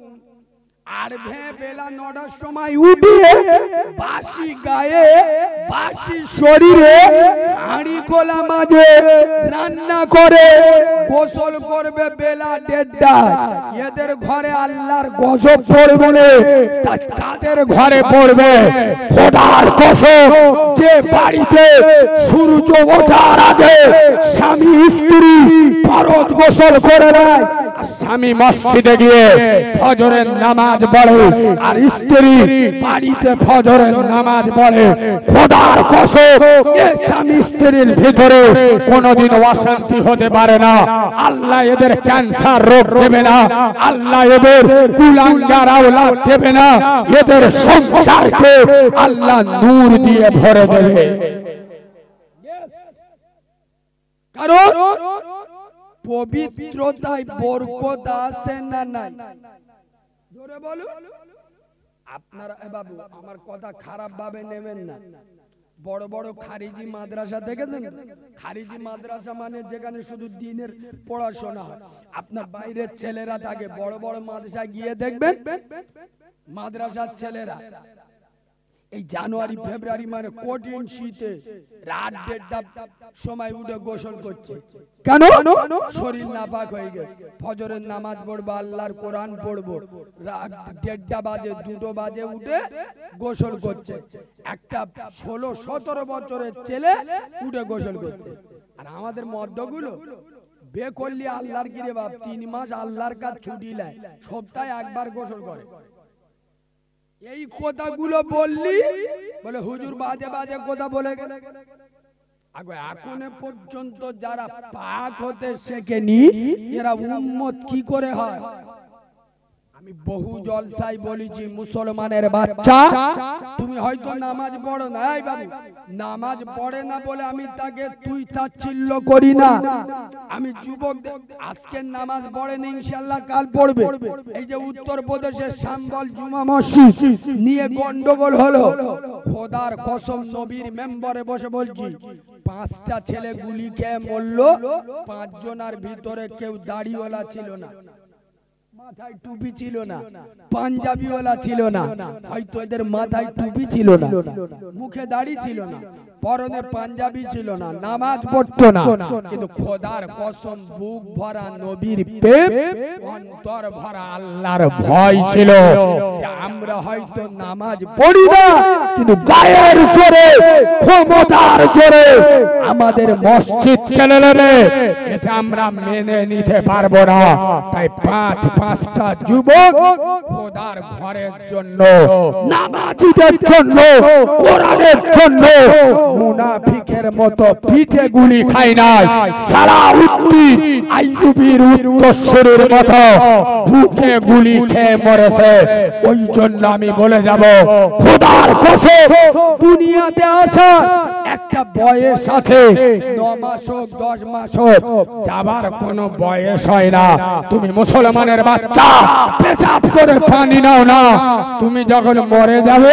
আর ভে বেলা 9টার সময় উঠিয়ে বাসি গায়ে বাসি শরীরে হাঁড়ি খোলা মাঝে রান্না করে গোসল করবে বেলা 1:30। এদের ঘরে আল্লাহর গজব পড়বে না, তাদের ঘরে পড়বে খোদার কসম। যে বাড়িতে সূর্য ওঠার আগে স্বামী স্ত্রী ফরজ গোসল করে নেয়, স্বামী মসজিদে গিয়ে ফজরের নামাজ পড়ে আর স্ত্রী বাড়িতে ফজরের নামাজ পড়ে, খোদার কসম এই স্বামী স্ত্রীর ভিতরে কোনোদিন অশান্তি হতে পারে না। আল্লাহ এদের ক্যান্সার রোগ দেবে না, আল্লাহ এদের কুলাঙ্গার আওলাদ দেবে না, এদের সংসারকে আল্লাহ নূর দিয়ে ভরে দেবে। কারণ পবিত্রতায় বরকত আছে না নাই? জোরে বলো। আপনারা বাবু আমার কথা খারাপ ভাবে নেবেন না। বড় বড় খারিজি মাদ্রাসা দেখেছেন? খারিজি মাদ্রাসা মানে যেখানে শুধু দিনের পড়াশোনা হয়। আপনার বাইরের ছেলেরা থাকে, বড় বড় মাদ্রাসায় গিয়ে দেখবেন মাদ্রাসার ছেলেরা এই জানুয়ারি ফেব্রুয়ারি মানে কঠিন শীতে রাত 1:30 সময় উঠে গোসল করছে। কেন? শরীর নাপাক হয়ে গেছে, ফজরের নামাজ পড়বো, আল্লাহর কোরআন পড়বো, রাত 1:30 বাজে 2 বাজে উঠে গোসল করছে। একটা 16-17 বছরের ছেলে উঠে গোসল করছে। আর আমাদের মদ্যগুলো বে করলি আল্লাহর কিরে বাপ 3 মাস আল্লাহর কাজ ছুটি নেয়, সপ্তাহে একবার গোসল করে। এই কথাগুলো বললি বলে হুজুর বাজে বাজে কথা বলে গেলে। এখন পর্যন্ত যারা পাক হতে শেখেনি এরা উম্মত কি করে হয়? আমি বহু জলসায় বলেছি, মুসলমানের বাচ্চা তুমি হয়তো নামাজ পড়ো না, এই বাবু নামাজ পড়ে না বলে আমি তাকে তুই তাচ্ছিল্য করি না। আমি যুবক আজকে নামাজ পড়ে না, ইনশাআল্লাহ কাল পড়বে। এই যে উত্তরপ্রদেশের শাম্বল জুমা মসজিদ নিয়ে গন্ডগোল হলো, খোদার কসম নবীর মেম্বারে বসে বলছি 5টা ছেলে গুলি খেয়ে মরল, 5 জনের ভিতরে কেউ দাড়িওয়ালা ছিল না, মাথায় টুপি ছিল না, পাঞ্জাবিওয়ালা ছিল না, হয়তো এদের মাথায় টুপি ছিল না, মুখে দাড়ি ছিল না, পরনে পাঞ্জাবি ছিল না, নামাজ পড়তো না, কিন্তু খোদার কসম বুক ভরা নবীর প্রেম, অন্তর ভরা আল্লাহর ভয় ছিল। আমরা হয়তো নামাজ পড়ি না, কিন্তু গায়ের জোরে ক্ষমতার জোরে আমাদের মসজিদ চলে যাবে, এটা আমরা মেনে নিতে পারবো না। তাই 5টা যুবক খোদার ঘরের জন্য, নামাজীদের জন্য, কোরআনের জন্য মুনাফিকের মতো পিঠে গুলি খায় নাই, সালাউদ্দিন আইয়ুবীর উত্তরসূরির মতো বুকে গুলি খেয়ে মরেছে। ওই জন্য আমি বলে যাব খোদার কসম দুনিয়াতে আসা একটা বয়স আছে, 9 মাস হোক 10 মাস হোক, যাবার কোনো বয়স হয় না। তুমি মুসলমানের বাচ্চা পেশাব করে পানি নাও না, তুমি যখন মরে যাবে।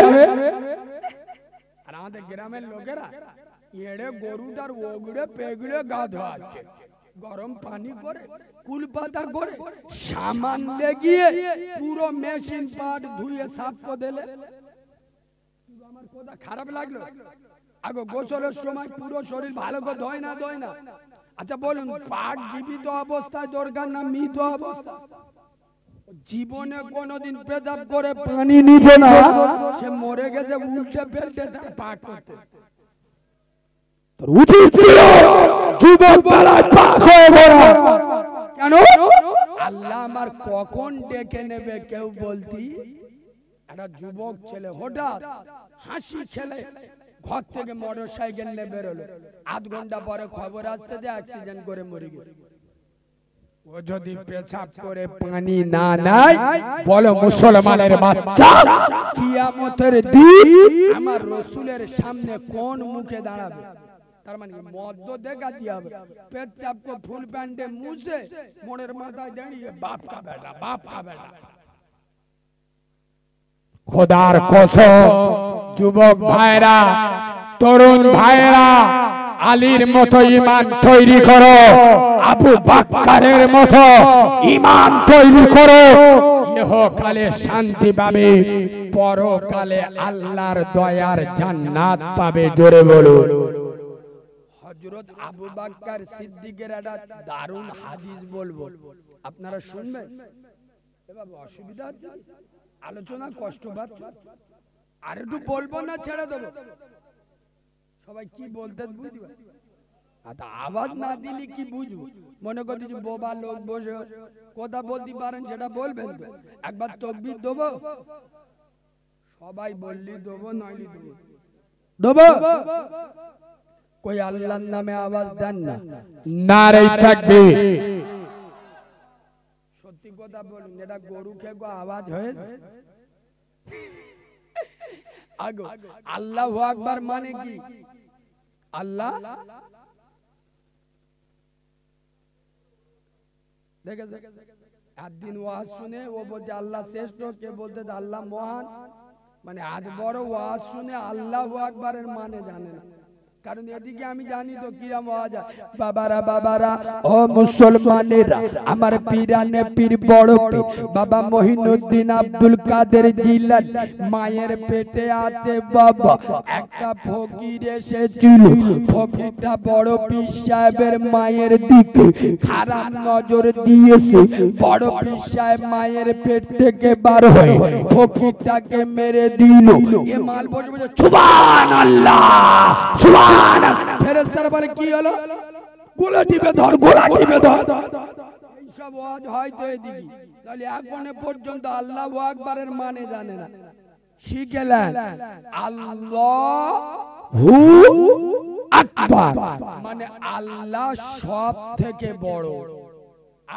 আর আমাদের গ্রামের লোকেরা এড়ে গরুটার ওগড়ে পেগড়ে গা ধোয়াচ্ছে, গরম পানি করে কুলপাতা করে সামান্য গিয়ে পুরো মেশিন পাট ধুয়ে সাফ করে দিলে। আমার কথা খারাপ লাগলো? আগে গোসলের সময় পুরো শরীর ভালো করে ধোয় না? আচ্ছা বলুন, পাট জীবিত অবস্থায় দরকার না মৃত অবস্থা? জীবনে কোনদিন পেশাব করে পানি নিবে না, সে মরে গেছে, উল্টে ফেলতে পাক করতে। উচিত ছিল যুবক বেলায় পাক হয়ে পড়া। কেন? আল্লাহ আমার কখন ডেকে নেবে কেউ বলতি? একটা যুবক ছেলে হঠাৎ হাসি খেলে ঘর থেকে মোটর সাইকেল নিয়ে বেরোলো, আধ ঘন্টা পরে খবর আসছে যে অ্যাক্সিডেন্ট করে মরে গেছে। ও যদি পেশাব করে পানি না নেয়, বলো মুসলমানের বাচ্চা কিয়ামতের দিন আমার রসুলের সামনে কোন মুখে দাঁড়াবে? তার মানে মদ্য দেখাতে হবে, পেচ্ছাপ কো ফুল প্যান্টে মুছে মোড়ের মাথায় দাঁড়িয়ে বাপ কা বেটা, বাপ কা বেটা। খোদার কসম, যুবক ভাইরা, তরুণ ভাইরা, আলীর মতো ইমান তৈরি করো, আবু বাক্কারের মতো ইমান তৈরি করো, ইহকালে শান্তি পাবে, পরকালে আল্লাহর দয়ার জান্নাত পাবে। জোরে বলুন। হযরত আবু বকর সিদ্দিকের একটা দারুণ হাদিস বলবো, আপনারা শুনবেন। এবার অসুবিধা হচ্ছে, আলোচনা কষ্ট পাচ্ছে, আর একটু বলবো না ছেড়ে দেবো? সবাই কি বলতে বুঝবে, আওয়াজ না দিলে কি বুঝবো? মনে করছি যে বোবা লোক বসে কথা বলতে পারেন, সেটা বলবেন তো। একবার তাকবীর দেবো, সবাই বললি দেবো, নইলে দেবো, দেবো। কই আল্লাহর নামে আওয়াজ দেন না? নারে তাকবীর। সত্যি কথা বলুন, এটা গরু খেয়ে আওয়াজ হয়েছে? আগো আল্লাহু আকবার মানে কি? আল্লাহ দেখে একদিন ওয়াজ শুনে ও বলছে আল্লাহ শ্রেষ্ঠ, কে বলতে আল্লাহ মহান। মানে আজ বড় ওয়াজ শুনে আল্লাহু আকবারের মানে জানে না। কারণ এদিকে আমি জানি তো কিরাম ওয়াজ। বাবারা বাবারা ও মুসলমানেরা, আমার পীরানে পীর বড় পীর বাবা মহিনুদ্দিন আব্দুল কাদের জিলানী মায়ের পেটে আছে বাবা। একটা ফকির এসেছিল, ফকিরটা বড় পীর সাহেবের মায়ের দিকে খারাপ নজর দিয়েছে। বড় পীর সাহেব মায়ের পেট থেকে বার হয়ে ফকিরটাকে মেরে দিল। এ মাল বসে বসে সুবহানাল্লাহ সুবহান। ফেরেশতারা বলে কি হলো? গোলা টিপে ধর, গোলা টিপে ধর। এইসব ওয়াজ হয়তো এদিকে, তাহলে এখনো পর্যন্ত আল্লাহু আকবারের মানে জানে না। শিখেলেন আল্লাহু আকবার মানে আল্লাহ সব থেকে বড়।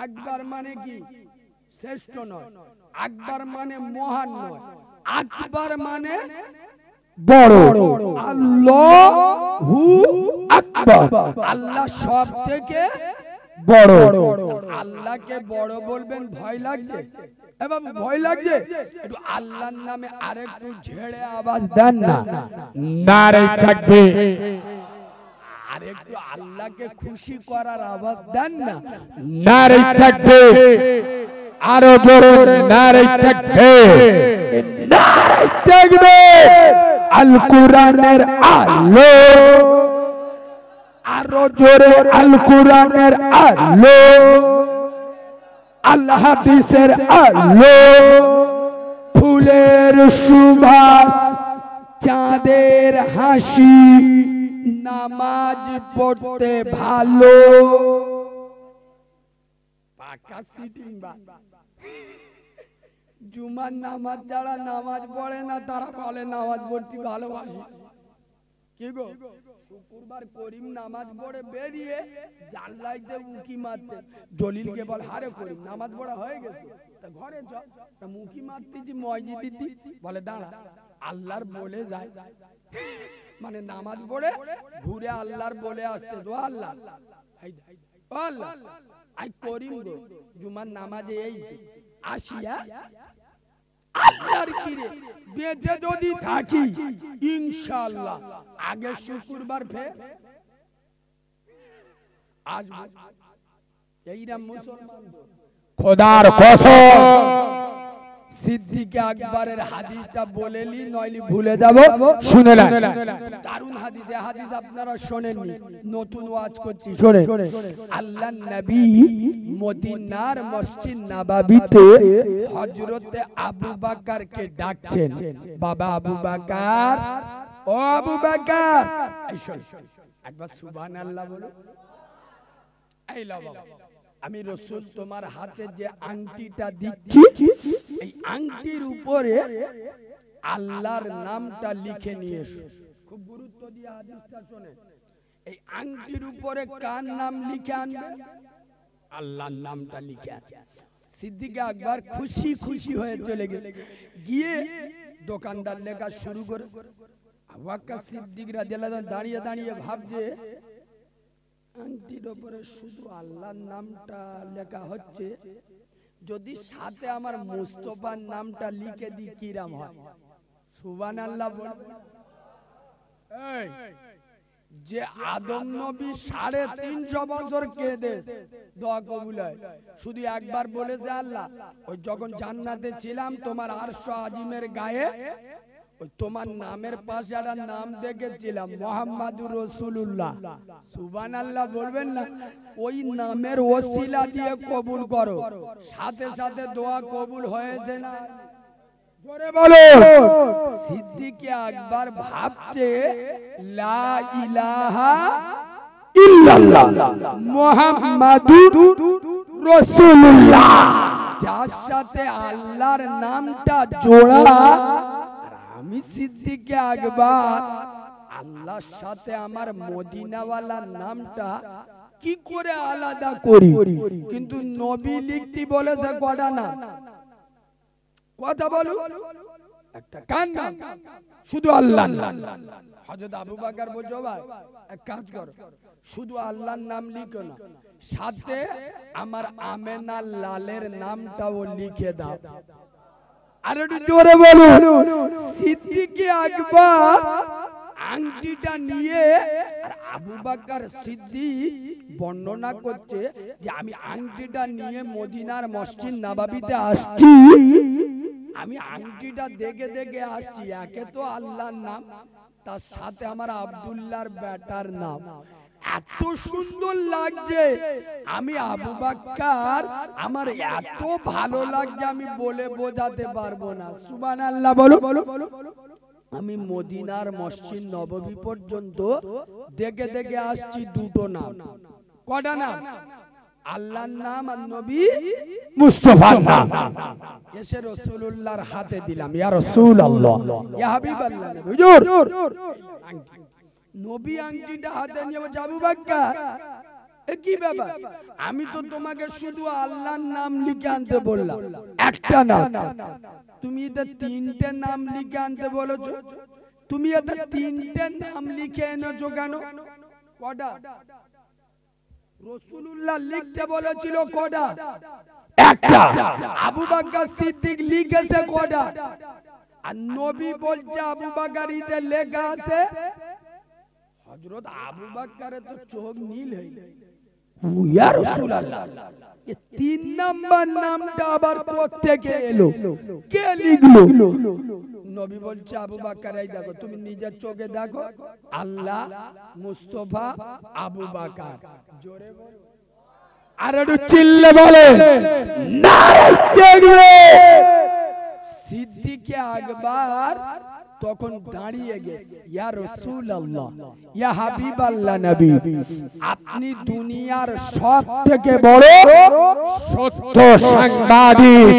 আকবার মানে কি? শ্রেষ্ঠ নয়। আকবার মানে মহান নয়। আকবার মানে বড়। আল্লাহু আকবার, আল্লাহ সব থেকে বড়। আল্লাহকে বড় বলবেন, ভয় লাগছে? এবার ভয় লাগছে? একটু আল্লাহর নামে আরেকটু ঝেড়ে আওয়াজ দেন না। নারে তাকবীর। আরেকটু আল্লাহকে খুশি করার আওয়াজ দেন না। নারে তাকবীর। আরো জোরে নারে তাকবীর। নারে তাকবীর। আল কোরআনের আলো, আরো জোরে আল কোরআনের আলো, আল হাদিসের আলো, ফুলের সুবাস, চাঁদের হাসি, নামাজ পড়তে ভালো। পাকা সিটিং বা জুমার নামাজ যারা নামাজ পড়ে না তারা বলে নামাজ পড়তে ভালোবাসি। কি গো, শুক্রবার করিম নামাজ পড়ে বেরিয়ে জানলাইতে উকি মারতে, জলিলকে বল হারে করিম নামাজ পড়া হয়ে গেছে, তা ঘরে চ, তা মুখি মারতেছি মসজিদে, বলে দাঁড়া আল্লাহর বলে যায়। মানে নামাজ পড়ে ঘুরে আল্লাহর বলে আসতে, ও আল্লাহ ও আল্লাহ আই করিম গো জুমার নামাজে এইছে আসিয়া আল্লাহর কিরে বেঁচে যদি থাকি ইনশাআল্লাহ আগে শুক্রবার ফের আসবো। এইরকম মুসলমান খোদার কসম, সিদ্দিকে আকবরের হাদিসটা বলেলি নইলে ভুলে যাব। শুনলেন? দারুণ হাদিস। এই হাদিস আপনারা শোনেননি, নতুন ওয়াজ করছি, শোনেন। আল্লাহর নবী মদিনার মসজিদ নববীতে হযরত আবু বকরকে ডাকছেন, বাবা আবু বকর, ও আবু বকর, এই শোন, একবার সুবহানাল্লাহ বলো। এই লাও বাবা, আমি রাসূল তোমার হাতে যে আংটিটা দিচ্ছি, এই আংটির উপরে আল্লাহর নামটা লিখে নিয়ে এসো। খুব গুরুত্ব দিয়ে হাদিসটা শোনে। এই আংটির উপরে কার নাম লিখে আনবে? আল্লাহর নামটা লিখে আনবে। সিদ্দিক আকবর খুশি খুশি হয়ে চলে গিয়ে দোকানদার লেখা শুরু করে। আবু বকর সিদ্দিক রাদিয়াল্লাহু আনহু দাঁড়িয়ে দাঁড়িয়ে ভাবছে, আংটির উপরে শুধু আল্লাহর নামটা লেখা হচ্ছে, যদি সাথে আমার মুস্তাফার নামটা লিখে দিই কিরাম হয়? সুবহানাল্লাহ বল। এই যে আদম নবী 350 বছর কেঁদে দোয়া কবুল হয়, শুধু একবার বলেছে আল্লাহ ওই যখন জান্নাতে ছিলাম তোমার আরশ আজিমের গায়ে ওই তোমার নামের পাশে একটা নাম দেখেছিলাম মুহাম্মাদুর রাসূলুল্লাহ। সুবহানাল্লাহ বলবেন না? ওই নামের ওসিলা দিয়ে কবুল করো, সাথে সাথে দোয়া কবুল হয়েছে না? জোরে বলো। সিদ্দিক আকবর ভাবছে লা ইলাহা ইল্লাল্লাহ মুহাম্মাদুর রাসূলুল্লাহ, যার সাথে আল্লাহর নামটা জোড়া, আমি সিদ্দিক আকবর আল্লাহর সাথে আমার মদিনাওয়ালার নামটা কি করে আলাদা করি? কিন্তু নবী লিখতে বলেছে কটা নাম? কথা বলো, একটা কার নাম? শুধু আল্লাহর নাম। হযরত আবু বকর বলছো ভাই এক কাজ করো, শুধু আল্লাহর নাম লিখো না, সাথে আমার আমেনা লালের নামটাও লিখে দাও। আর একটু জোরে বলো। সিদ্দিক আকবর আংটিটা নিয়ে, আর আবু বকর সিদ্দিক বর্ণনা করছে যে আমি আংটিটা নিয়ে মদিনার মসজিদ নববীতে আসছি, আমি আংটিটা দেখে দেখে আসছি, একে তো আল্লাহর নাম, তার সাথে আমার আব্দুল্লাহর বেটার নাম, এত সুন্দর লাগছে। আমি আবু বকর আমার এত ভালো লাগছে আমি বলে বোঝাতে পারবো না। সুবহানাল্লাহ বলো। আমি মদিনার মসজিদ নববী পর্যন্ত দেখে দেখে আসছি দুটো নাম। কটা নাম? আল্লাহর নাম আর নবী মুস্তাফার নাম। এসে রাসূলুল্লাহর হাতে দিলাম, ইয়া রাসূলুল্লাহ ইয়া হাবিবাল্লাহ। হুজুর নবী আংটিটা হাতে নিয়ে বলছে আবু বকর এ কি ব্যাপার? আমি তো তোমাকে শুধু আল্লাহর নাম লিখে আনতে বললাম, একটা নাম, তুমি এটা তিনটে নাম লিখে আনতে বলেছো, তুমি এটা তিনটে নাম লিখে এনেছো কেন? কটা? রাসূলুল্লাহ লিখতে বলেছিল কটা? একটা। আবু বকর সিদ্দিক লিখেছে কটা? আর নবী বলছে আবু বকর ইতে লেখা আছে। হযরত আবু বকরের তো চোখ নীল হয়ে গেল, ইয়া রাসূলুল্লাহ এই তিন নাম্বার নামটা আবার কোথা থেকে এলো, কে লিখলো? নবী বলছে আবু বকর এই দেখো, তুমি নিজের চোখে দেখো, আল্লাহ, মুস্তাফা, আবু বকর। জোরে বলো, আর একটু চিল্লে বলে নারে তাকবীর। সিদ্দিক আকবর তখন দাঁড়িয়ে গেছে, ইয়া রাসূলুল্লাহ ইয়া হাবিবাল্লাহ নবী, আপনি দুনিয়ার সবথেকে বড় সত্য সাংবাদিক,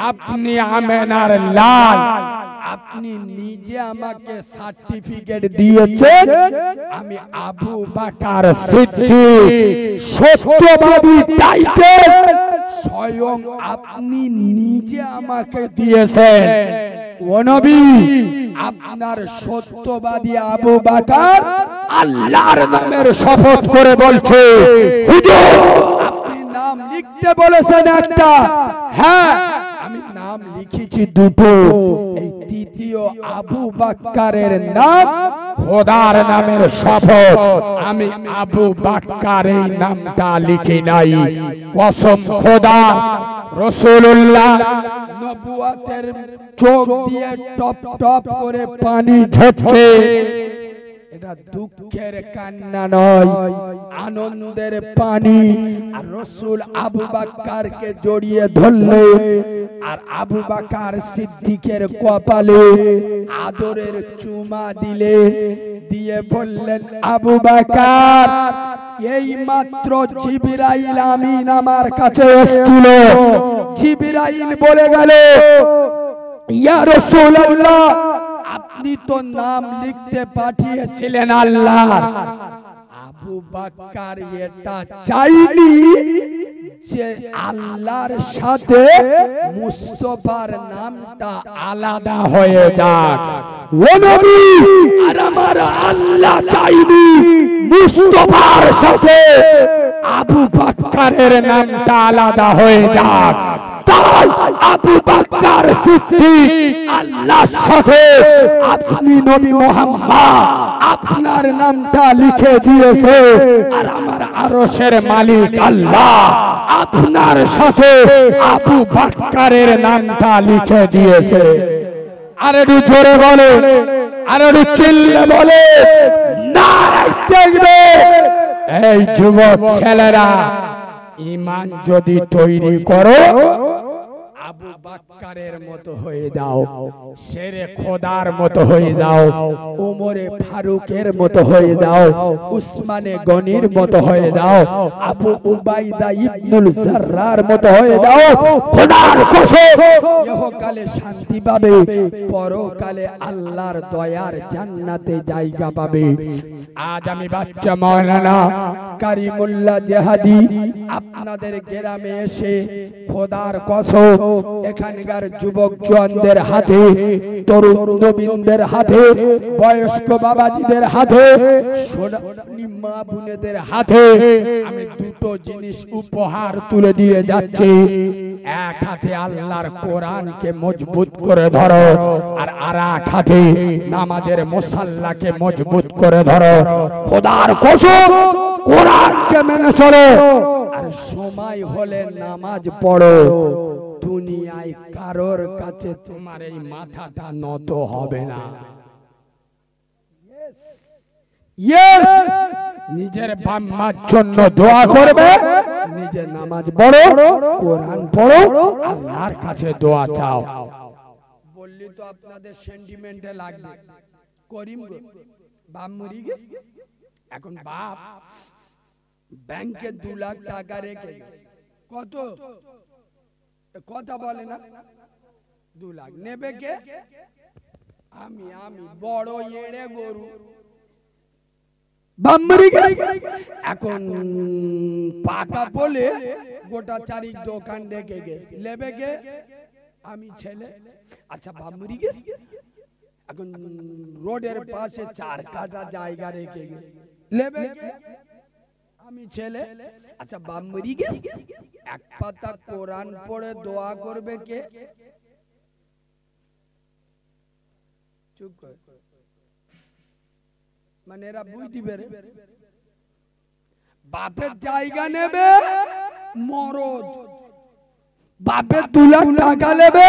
আপনি আমেনার লাল, আপনি নিজে আমাকে সার্টিফিকেট দিয়েছেন আমি আবু বকর সিদ্দিক সত্যবাদী টাইটেল স্বয়ং আপনি নিজে আমাকে দিয়েছেন। ও নবী, আপনার সত্যবাদী আবু বকর আল্লাহর নামের শপথ করে বলছে, হুজুর আপনি নাম লিখতে বলেছেন একটা, হ্যাঁ আমি নাম লিখেছি দুটো, এই তৃতীয় আবু বকরের নাম খোদার নামের শপথ, আমি আবু বকর এই নামটা লিখি নাই, কসম খোদা। রাসূলুল্লাহ নবুয়তের চোখ দিয়ে টপ টপ করে পানি ঝরছে, এটা দুঃখের কান্না নয়, আনন্দের পানি। আর রাসূল আবু বকরকে জড়িয়ে ধরলেন, আর আবু বকর সিদ্দিকের কপালে আদরের চুমা দিলেন, দিয়ে বললেন আবু বকর এই মাত্র জিবরাইল আমিন আমার কাছে এসেছিল, জিবরাইল বলে গেল ইয়া রাসূলুল্লাহ আপনি তো নাম লিখতে পাঠিয়েছিলেন আল্লাহ। আবু বকর এটা চাইনি যে আল্লাহর সাথে মুস্তাফার নামটা আলাদা হয়ে যাক। ও নবী, আর আমার আল্লাহ চাইনি মুস্তাফার সাথে আবু বকরের নামটা আলাদা হয়ে যাক। তাই আবু বকর সিদ্দিক আল্লাহর সাথে আপনি নবী মুহাম্মদ আপনার নামটা লিখে দিয়েছে, আর আমার আরশের মালিক আল্লাহ আপনার সাথে আবু বকরের নামটা লিখে দিয়েছে। আর একটু জোরে বলে, আর একটু চিল্লে বলে নারায়ে তাকবীর। এই যুবক ছেলেরা, ঈমান যদি তৈরি করো আবু বকরের মতো হয়ে যাও, শেরে খোদার মতো হয়ে যাও, উমরে ফারুকের মতো হয়ে যাও, উসমানে গনির মতো হয়ে যাও, আবু উবাইদা ইবনুল জাররার মতো হয়ে যাও। খোদার কসম, ইহকালে শান্তি পাবে, পরকালে আল্লাহর দয়ার জান্নাতে জায়গা পাবে। আজ আমি বাচ্চা মাওলানা কারিমুল্লাহ জিহাদি আপনাদের গ্রামে এসে খোদার কসম এখানকার যুবক জওয়ানদের হাতে, তরুণ নবীনদের হাতে, বয়স্ক বাবাজিদের হাতে, সোনালী মা বোনেদের হাতে আমি দুটো জিনিস উপহার তুলে দিয়ে যাচ্ছি। এক হাতে আল্লাহর কোরআনকে মজবুত করে ধরো, আর আরেক হাতে নামাজের মুসাল্লাকে মজবুত করে ধরো। খোদার কসম কোরআনকে মেনে চলো, আর সময় হলে নামাজ পড়ো। দুনিয়ায় কারোর কাছে তোমার এই মাথাটা নত হবে না। নিজের বাম্মার জন্য দোয়া করবে, নিজে নামাজ পড়ো, কোরআন পড়ো, আল্লাহর কাছে দোয়া চাও। বললি তো আপনাদের সেন্টিমেন্টে লাগবে। করিম বাপ মরি গেছে, এখন বাপ ব্যাংকে 2 লাখ টাকা রেখে কত কথা বলে না, 2 লাখ নেবে কে? আমি বড় এড়ে গরু বাম্মরি গেছে, এখন পাকা বলে গোটা চারি দোকান রেখে গেছে, নেবে কে? আমি ছেলে। আচ্ছা বাম্মরি গেছে, এখন রোডের পাশে 4 কাঠা জায়গা রেখে গেছে, নেবে কে? আমি ছেলে। আচ্ছা বাম্মরি গেছে, এক পাতা কোরআন পড়ে দোয়া করবে কে? চুপ কর, মানে এরা বুঝতে পারে বাপের জায়গা নেবে মরদ, বাপের 2 লাখ টাকা নেবে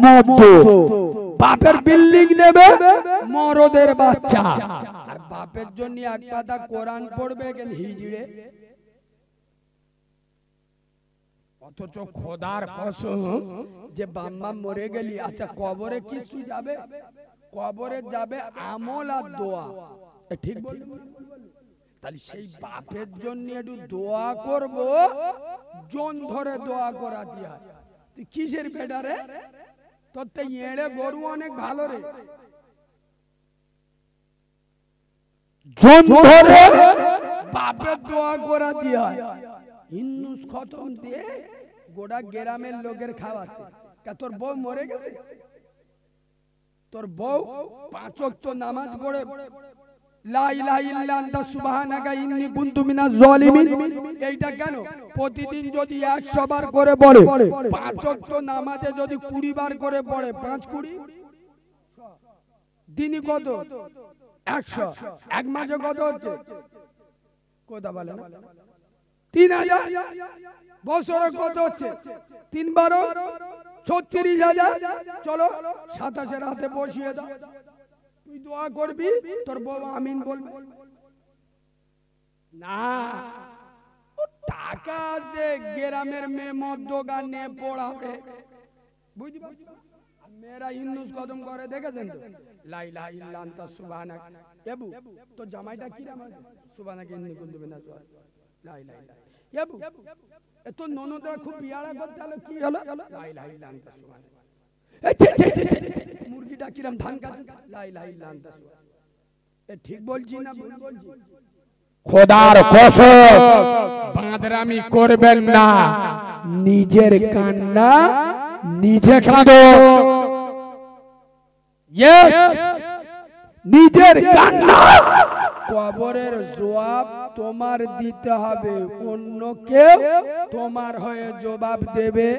মদ্য, বাপের বিল্ডিং নেবে মরদের বাচ্চা, আর বাপের জন্য এক পাতা কোরআন পড়বে কেন হিজড়ে। অথচ খোদার কসম যে বাম্মা মরে গেলি, আচ্ছা কবরে কিছু যাবে? কবরে যাবে আমল আর দোয়া, ঠিক বলি? তাহলে সেই বাপের জন্য একটু দোয়া করব, জন ধরে দোয়া করা দিয়া। তুই কিসের বেটারে? তোর তো এড়ে গরু অনেক ভালো রে, জন ধরে বাপের দোয়া করা দিয়া। হিন্দুস খতম দিয়ে গোটা গ্রামের লোকের খাওয়াচ্ছে। তোর বউ মরে গেছে, তোর বউ 5 ওয়াক্ত নামাজ পড়ে লা ইলাহা ইল্লা আনতা সুবহানাকা ইন্নী কুনতু মিনাজ জালিমিন, এইটা কেন? প্রতিদিন যদি 100 বার করে পড়ে, 5 ওয়াক্ত নামাজে যদি 20 বার করে পড়ে, 5-20 দিনই কত? 100। এক মাসে কত হচ্ছে? কথা বলে না? 3000। বছরে কত হচ্ছে? 3-12 36,000। চলো 27-এর হাতে বসিয়ে দাও, তুই দোয়া করবি, তোর বউ আমিন বলবে না। টাকা আছে, গ্রামের মেয়ে মদ দোকানে পড়াবে, বুঝলি? মেয়েরা হিন্দুস কদম করে দেখেছেন তো? লা ইলাহা ইল্লা আনতা সুবহানাকা। এবু তো জামাইটা কি নাম আছে? সুবহানাকা ইন্নী কুনতু মিনাজ জালিমিন। লা ইলাহা ইল্লা। এবু এত ননদরা খুব বিয়ারা করতে হলো, কি হলো? লা ইলাহা ইল্লা আনতা সুবহানাকা। মুরগিটা কিরম ধান কাটে লাই লাই লান্তা এ ঠিক বলছি না ভুল বলছি খোদার কসম বাঁদরামি করবেন না নিজের কান্না নিজে কাঁদো নিজের কান্না কবরের জবাব তোমার দিতে হবে অন্য কেউ তোমার হয়ে জবাব দেবে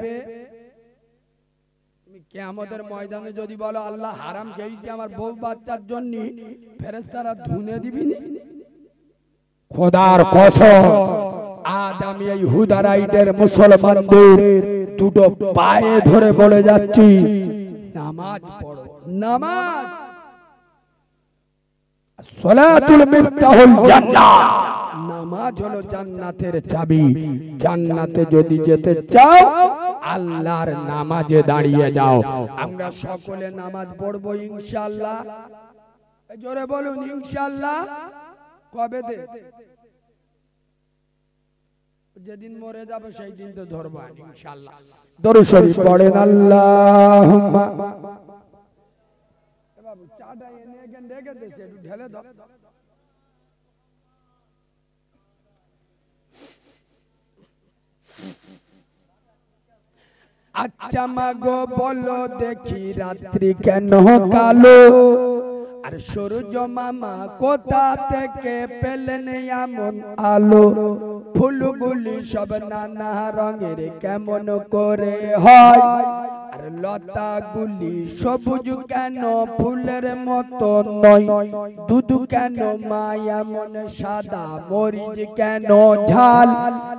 কিয়ামতের ময়দানে যদি বলো আল্লাহ হারাম খেয়েছি আমার বউ বাচ্চার জন্য ফেরেশতারা ধুনে দিবি খোদার কসম আজ আমি এই হুদারাইটের মুসলমানদের দুটো পায়ে ধরে বলে যাচ্ছি নামাজ পড়ো নামাজ সালাতুল মিফতাহুল জান্নাহ নামাজ হলো জান্নাতের চাবি জান্নাতে যদি যেতে চাও আল্লাহর নামাজে দাঁড়িয়ে যাও আমরা সকলে নামাজ পড়বো ইনশাআল্লাহ জোরে বলুন ইনশাআল্লাহ কবে দে যেদিন মরে যাবে সেই দিন তো ধরবো ইনশাআল্লাহ দরুদ শরীফ পড়েন আল্লাহুম্মা বাবু চাটা এনে এখানে রেখে দিয়েছে একটু ঢেলে দাও আচ্ছা মাগো বলো দেখি রাত্রি কেন কালো আর সূর্য মামা কোথা থেকে পেলেন এমন আলো ফুলগুলি সব নানা রঙের কেমন করে হয় আর লতাগুলি সবুজ কেন ফুলের মতো নয় দুধ কেন মা এমন সাদা মরিচ কেন ঝাল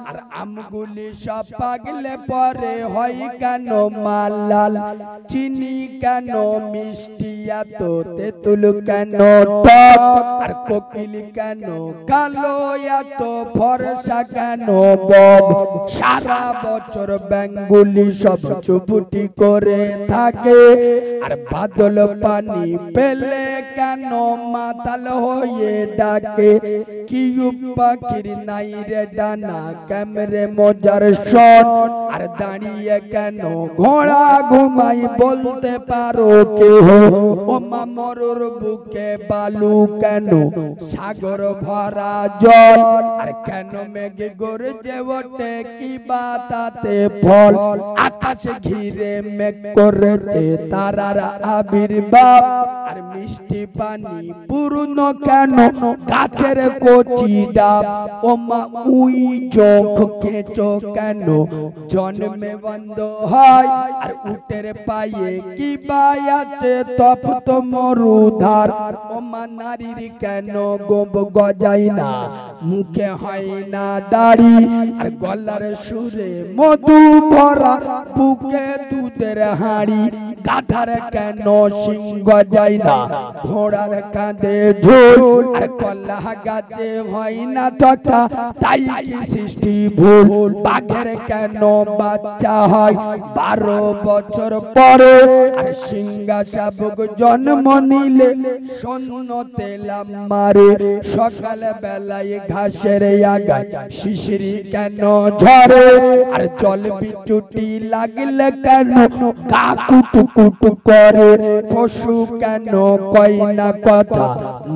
আর আমগুলি সব পাগলে পরে হয় কেন মালাল চিনি কেন মিষ্টি এত তেঁতুল কেন টক আর কোকিল কেন কালো এত ফর্সা কেন বব সারা বছর বেঙ্গুলি সব চুপুটি করে থাকে আর বাদল পানি পেলে কেন মাতাল হয়ে ডাকে কি পাখির নাই রে ডানা ক্যামেরে মজার শট আর দাঁড়িয়ে কেন ঘোড়া ঘুমাই বলতে পারো কেহ ও মামরুর বুকে বালু কেন সাগর ভরা জল আর কেন মেঘে গর্জে ওঠে কি বাতাতে ফল আকাশে ঘিরে মেঘ করেছে তারার আবির্ভাব আর মিষ্টি পানি পূর্ণ কেন গাছের কচি ডাব ও মা উই চোখ কেঁচো কেন জন্মে বন্ধ হয় আর উটের পায়ে কি বায়াছে তপ্ত মরুধার ও মা নারীর কেন গোব গজাই না মুখে হয় না দাড়ি আর গলার সুরে মধু ভরা বুকে দুধের হাঁড়ি গাধার কেন সিংহ যায় না ঘোড়ার কাঁধে ঝোল আর কলা গাছে হয় না তথা তাই কি সৃষ্টি ভুল বাঘের কেন বাচ্চা হয় 12 বছর পরে আর সিংহা শাবক জন্ম নিলে শূন্য তেলাম মারে সকাল বেলায় ঘাসের আগায় শিশিরি কেন ঝরে আর জল বিচুটি লাগলে কেন গা কুটু কুটু করে পশু কেন কয় না কথা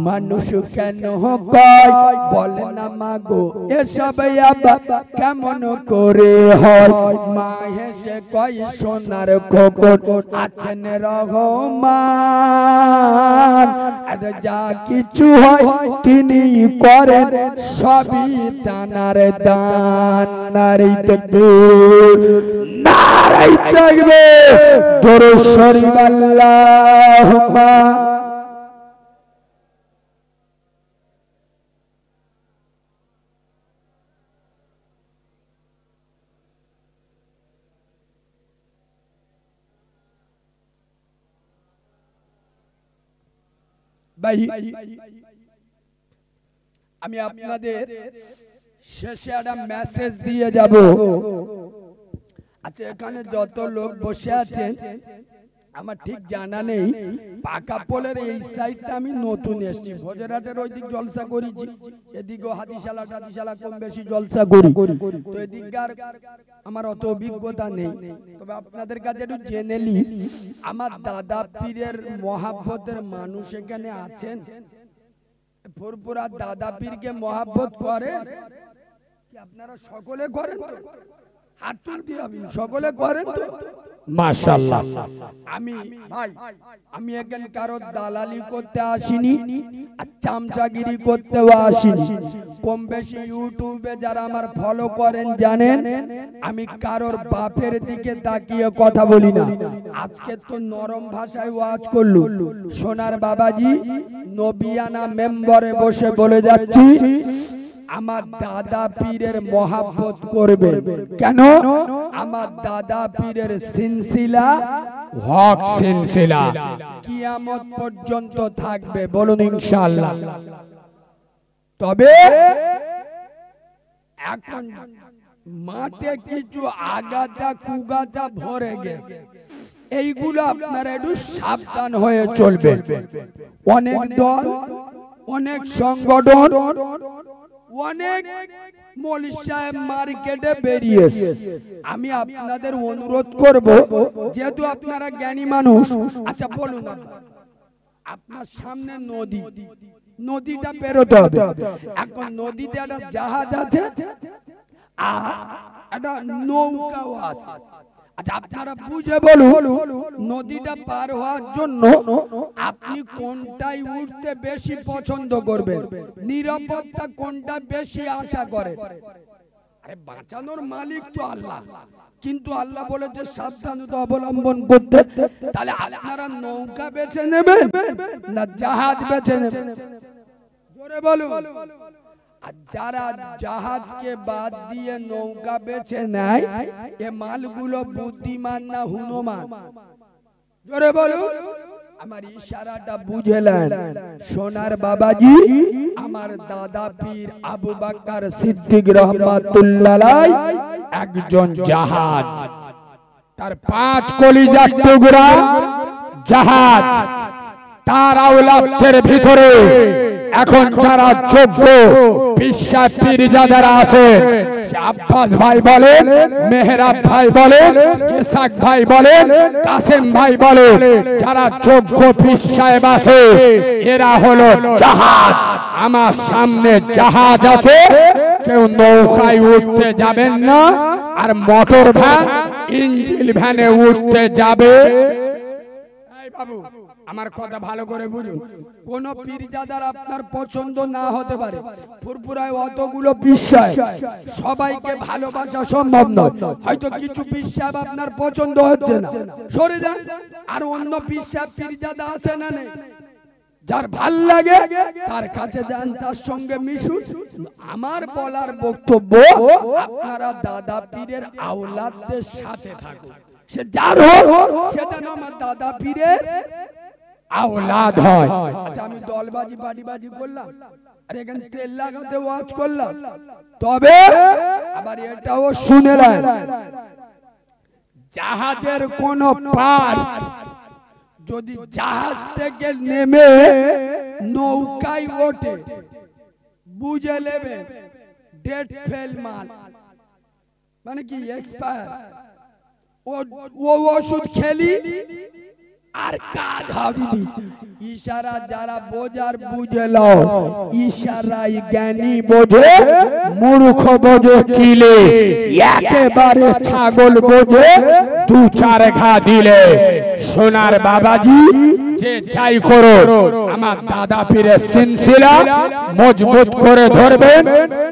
মানুষ কেন কয় বলে না মাগো এসব আবার কেমন করে হয় মা হেসে কয় সোনার খোকন আছেন রহমান আর যা কিছু হয় তিনি করেন সবই তানার দান নারী তাকবীর নারী তাকবীর দরুদ শরীফ আল্লাহুম্মা ভাই আমি আপনাদের শেষে একটা মেসেজ দিয়ে যাব। আচ্ছা এখানে যত লোক বসে আছেন আমার ঠিক জানা নেই। পাকা পোলের এই সাইডটা আমি নতুন এসেছি, ফজরাটের ওই দিক জলসা করেছি, এদিকেও হাতিশালা টাতিশালা কম বেশি জলসা করি, তো এদিককার আমার অত অভিজ্ঞতা নেই। তবে আপনাদের কাছে একটু জেনে নি, আমার দাদা পীরের মহাব্বতের মানুষ এখানে আছেন? ফুরফুরা দাদা পীরকে মহাব্বত করে কি আপনারা সকলে করেন? হাত তুলতে হবে, সকলে করেন তো? মাশাআল্লাহ। আমি ভাই, আমি এখানে কারো দালালি করতে আসিনি আর চামচাগিরি করতেও আসিনি। কম বেশি ইউটিউবে যারা আমার ফলো করেন জানেন, আমি কারোর বাপের দিকে তাকিয়ে কথা বলি না। আজকে তো নরম ভাষায় ওয়াজ করলু, সোনার বাবাজি নবিয়ানা মেম্বারে বসে বলে যাচ্ছি, আমার দাদা পীরের মহাব্বত করবে। কেন? আমার দাদা পীরের সিলসিলা, হক সিলসিলা কিয়ামত পর্যন্ত থাকবে, বলুন ইনশাআল্লাহ। তবে এখন মাঠে কিছু আগাছা কুগাছা ভরে গেছে, এইগুলো আপনারা একটু সাবধান হয়ে চলবে। অনেক দল, অনেক সংগঠন, অনেক মৌলভী সাহেব মার্কেটে বেরিয়েছে। আমি আপনাদের অনুরোধ করব, যেহেতু আপনারা জ্ঞানী মানুষ, আচ্ছা বলুন, আপনার সামনে নদী, নদীটা পেরোতে হবে। এখন নদীতে একটা জাহাজ আছে আর একটা নৌকাও আছে। আচ্ছা আপনারা বুঝে বলুন, নদীটা পার হওয়ার জন্য আপনি কোনটাই উঠতে বেশি পছন্দ করবেন? নিরাপত্তা কোনটা বেশি আশা করেন? আরে বাঁচানোর মালিক তো আল্লাহ, কিন্তু আল্লাহ বলেছে সাবধানতা অবলম্বন করতে। তাহলে আপনারা নৌকা বেছে নেবেন না জাহাজ বেছে নেবেন? জোরে বলুন। আর যারা জাহাজকে বাদ দিয়ে নৌকা বেছে নেয়, এ মালগুলো বুদ্ধিমান না হুনমান? জোরে বলুন। আমার ইশারাটা বুঝলেন? সোনার বাবাজি আমার দাদা পীর আবু বকর সিদ্দিক রহমাতুল্লাহ আলাইহি একজন জাহাজ, তার 5 কলিজার টুকরা জাহাজ। তার আওলাদের ভিতরে এখন যারা যোগ্য বিশ্বাস পীরজাদারা আছে, আব্বাস ভাই বলেন, মেহরাব ভাই বলেন, ইসাক ভাই বলেন, কাসেম ভাই বলেন, যারা যোগ্য বিশ্বাস আছে, এরা হলো জাহাজ। আমার সামনে জাহাজ আছে, কেউ নৌকায় উঠতে যাবেন না, আর মোটর ভ্যান, ইঞ্জিন ভ্যানে উঠতে যাবে। বাবু আমার কথা ভালো করে বুঝুন, কোন পীরজাদার আপনার পছন্দ না হতে পারে। ফুরফুরায় অতগুলো বিশ্বাস, সবাইকে ভালোবাসা সম্ভব নয়। হয়তো কিছু বিশ্বাস আপনার পছন্দ হচ্ছে না, সরে যান। আর অন্য বিশ্বাস পীরজাদা আছে না নেই? যার ভাল লাগে তার কাছে যান, তার সঙ্গে মিশুন। আমার বলার বক্তব্য, আপনারা দাদা পীরের আওলাদদের সাথে থাকুন। সে যার হোক, সে যেন আমার দাদা পীরের আওলাদ হয়। আচ্ছা আমি দলবাজি বাড়িবাজি করলাম আর এখানে তেল লাগাতে ওয়াজ করলাম, তবে আবার এটাও শুনেলেন, জাহাজের কোন পার্টস যদি জাহাজ থেকে নেমে নৌকায় ওঠে, বুঝে নেবেন ডেট ফেল মাল, মানে কি এক্সপায়ার। ও ওষুধ খেলি আর কাজ হবে। ইশারা যারা বোঝার বুঝে লও, ইশারাই জ্ঞানী বোঝে, মূর্খ বোঝে কিলে, একেবারে ছাগল বোঝে 2-4 ঘা দিলে। সোনার বাবাজি যে চাই করো, আমার দাদা পীরের সিলসিলা মজবুত করে ধরবেন,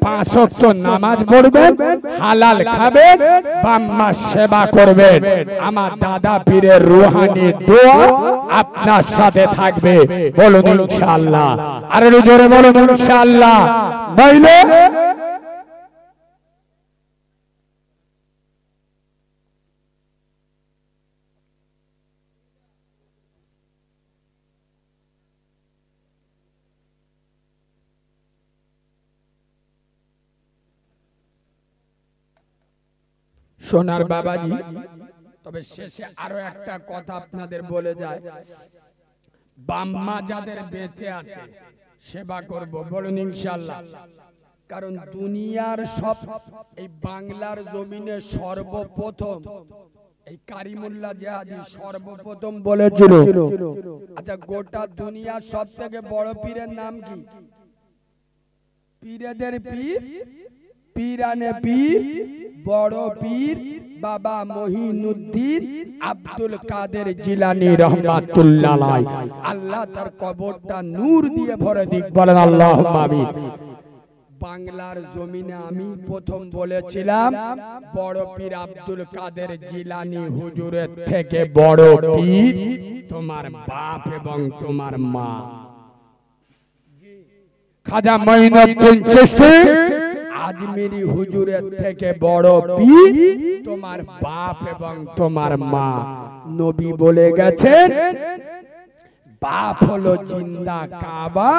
5 ওয়াক্ত নামাজ পড়বেন, হালাল খাবেন, বাম্মা সেবা করবেন। আমার দাদা পীরের রুহানি দোয়া আপনার সাথে থাকবে, বলুন ইনশাআল্লাহ। আর জোরে বলুন ইনশাআল্লাহ। নইলে সোনার বাবাজি, তবে শেষে আরো একটা কথা আপনাদের বলে যায়, বাম্মা যাদের বেঁচে আছে সেবা করব, বলুন ইনশাআল্লাহ। কারণ দুনিয়ার সব এই বাংলার জমিনে সর্বপ্রথম এই কারিমুল্লাহ জিহাদি সর্বপ্রথম বলেছিল। আচ্ছা, গোটা দুনিয়ার সব থেকে বড় পীরের নাম কি? পীরেদের পীর, পীরানে পীর, বড় পীর বাবা মহিনুদ্দিন আব্দুল কাদের জিলানী রহমাতুল্লাহ আলাইহি। আল্লাহ তার কবরটা নূর দিয়ে ভরে দিক, বলেন আল্লাহুম্মা আমিন। বাংলার জমিনে আমি প্রথম বলেছিলাম বড় পীর আব্দুল কাদের জিলানী হুজুরের থেকে বড় পীর তোমার বাপ এবং তোমার মা। খাজা মঈনুদ্দিন চিশতি আজমিরি হুজুরের থেকে বড় পীর তোমার বাপ এবং তোমার মা। নবী বলে গেছেন বাপ হলো জিন্দা কাবা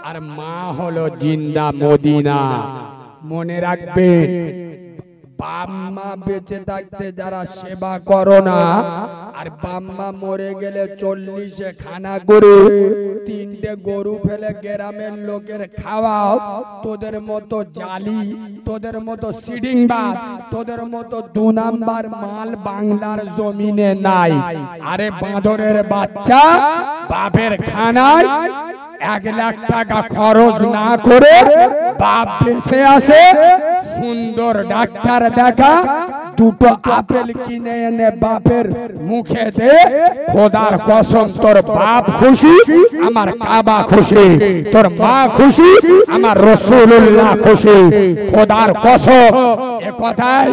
আর মা হলো জিন্দা মদিনা। মনে রাখবেন, বাম্মা বেঁচে থাকতে যারা সেবা করো না, আর বাম্মা মরে গেলে 40 খানা করে 3টে গরু ফেলে গ্রামের লোকের খাওয়াও, তোদের মতো জালি, তোদের মতো সিডিংবাজ, তোদের মতো 2 নাম্বার মাল বাংলার জমিনে নাই। আরে বাঁদরের বাচ্চা, বাপের খানায় 1 লাখ টাকা খরচ না করে বাপ বেঁচে আছে, সুন্দর ডাক্তার দেখা, 2টো আপেল কিনে এনে বাপের মুখে দে, খোদার কসম তোর বাপ খুশি, আমার কাবা খুশি, তোর মা খুশি, আমার রাসূলুল্লাহ খুশি, খোদার কসম। এ কথাই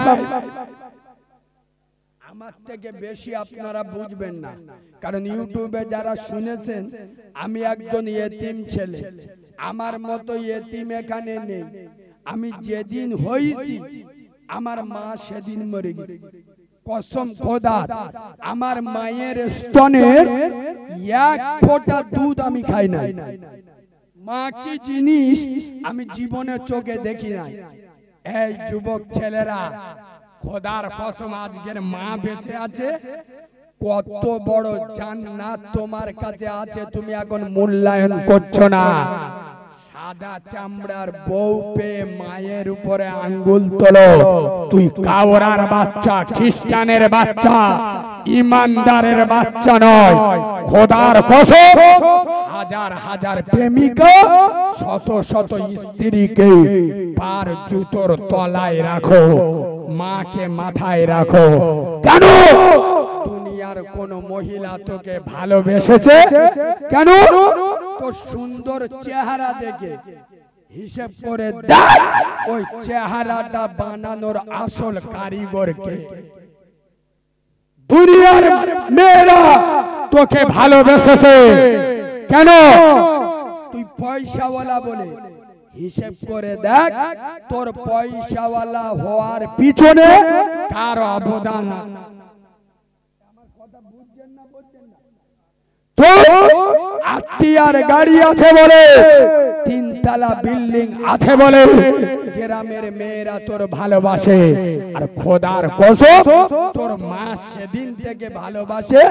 আমার থেকে বেশি আপনারা বুঝবেন না, কারণ ইউটিউবে যারা শুনেছেন আমি একজন ইয়েতিম ছেলে, আমার মতো ইয়েতিম এখানে নেই। আমি যেদিন হইছি আমার মা সেদিন মরে গেছে, কসম খোদা। আমার মায়ের স্তনের 1 ফোঁটা দুধ আমি খাই না। মা কি জিনিস আমি জীবনে চোখে দেখি নাই। এই যুবক ছেলেরা, খোদার কসম আজকের মা বেঁচে আছে, কত বড় জান্নাত তোমার কাছে আছে, তুমি এখন মূল্যায়ন করছো না। সাদা চামড়ার বউ পেয়ে মায়ের উপরে আঙ্গুল তোলো, তুই কাওরার বাচ্চা, খ্রিস্টানের বাচ্চা, ইমানদারের বাচ্চা নয়। খোদার কসম, হাজার হাজার প্রেমিকা, শত শত স্ত্রীকে পার জুতোর তলায় রাখো, মাকে মাথায় রাখো। কেন? দুনিয়ার কোন মহিলা তোকে ভালোবেসেছে? কেন? তোর সুন্দর চেহারা দেখে। হিসেব করে দেখ ওই চেহারাটা বানানোর আসল কারিগরকে। দুনিয়ার মেয়েরা তোকে ভালোবেসেছে কেন? তুই পয়সাওয়ালা বলে। হিসেব করে দেখ তোর পয়সাওয়ালা হওয়ার পিছনে কার অবদান। তো আত্মীয়ার গাড়ি আছে বলে, 3 তলা বিল্ডিং আছে বলে গ্রামের মেয়েরা তোর ভালোবাসে। আর খোদার কসম, তোর মা সেদিন থেকে ভালোবাসে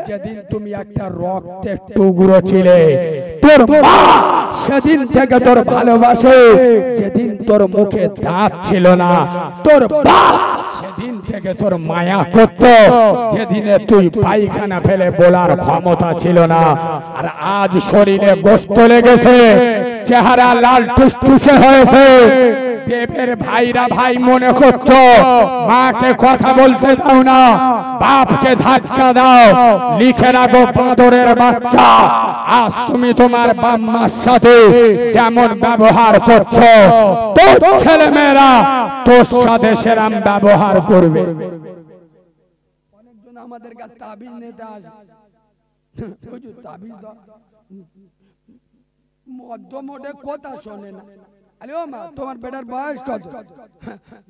যেদিন তুমি একটা রক্তের টুকরো ছিলে। তোর মা সেদিন থেকে তোর ভালোবাসে যেদিন তোর মুখে দাঁত ছিল না। তোর বাপ সেদিন থেকে তোর মায়া করত যেদিনে তুই পায়খানা ফেলে বলার ক্ষমতা ছিল না। আর আজ শরীরে গোস্ত লেগেছে, চেহারা লাল টুসটুসে হয়েছে, দেবের ভাইরা ভাই মনে করছো, মাকে কথা বলতে দাও না, বাপকে ধাক্কা দাও। লিখে রাখো বাঁদরের বাচ্চা, আজ তুমি তোমার বাম্মার সাথে যেমন ব্যবহার করছো, তোর ছেলে মেয়েরা তোর সাথে সেরকম ব্যবহার করবে। অনেকজন আমাদের কাছে তাবিজ নিতে আসে, তাবিজ দাও, মধ্যমোটে কথা শোনে না। আরে ও মা, তোমার বেটার বয়স কত?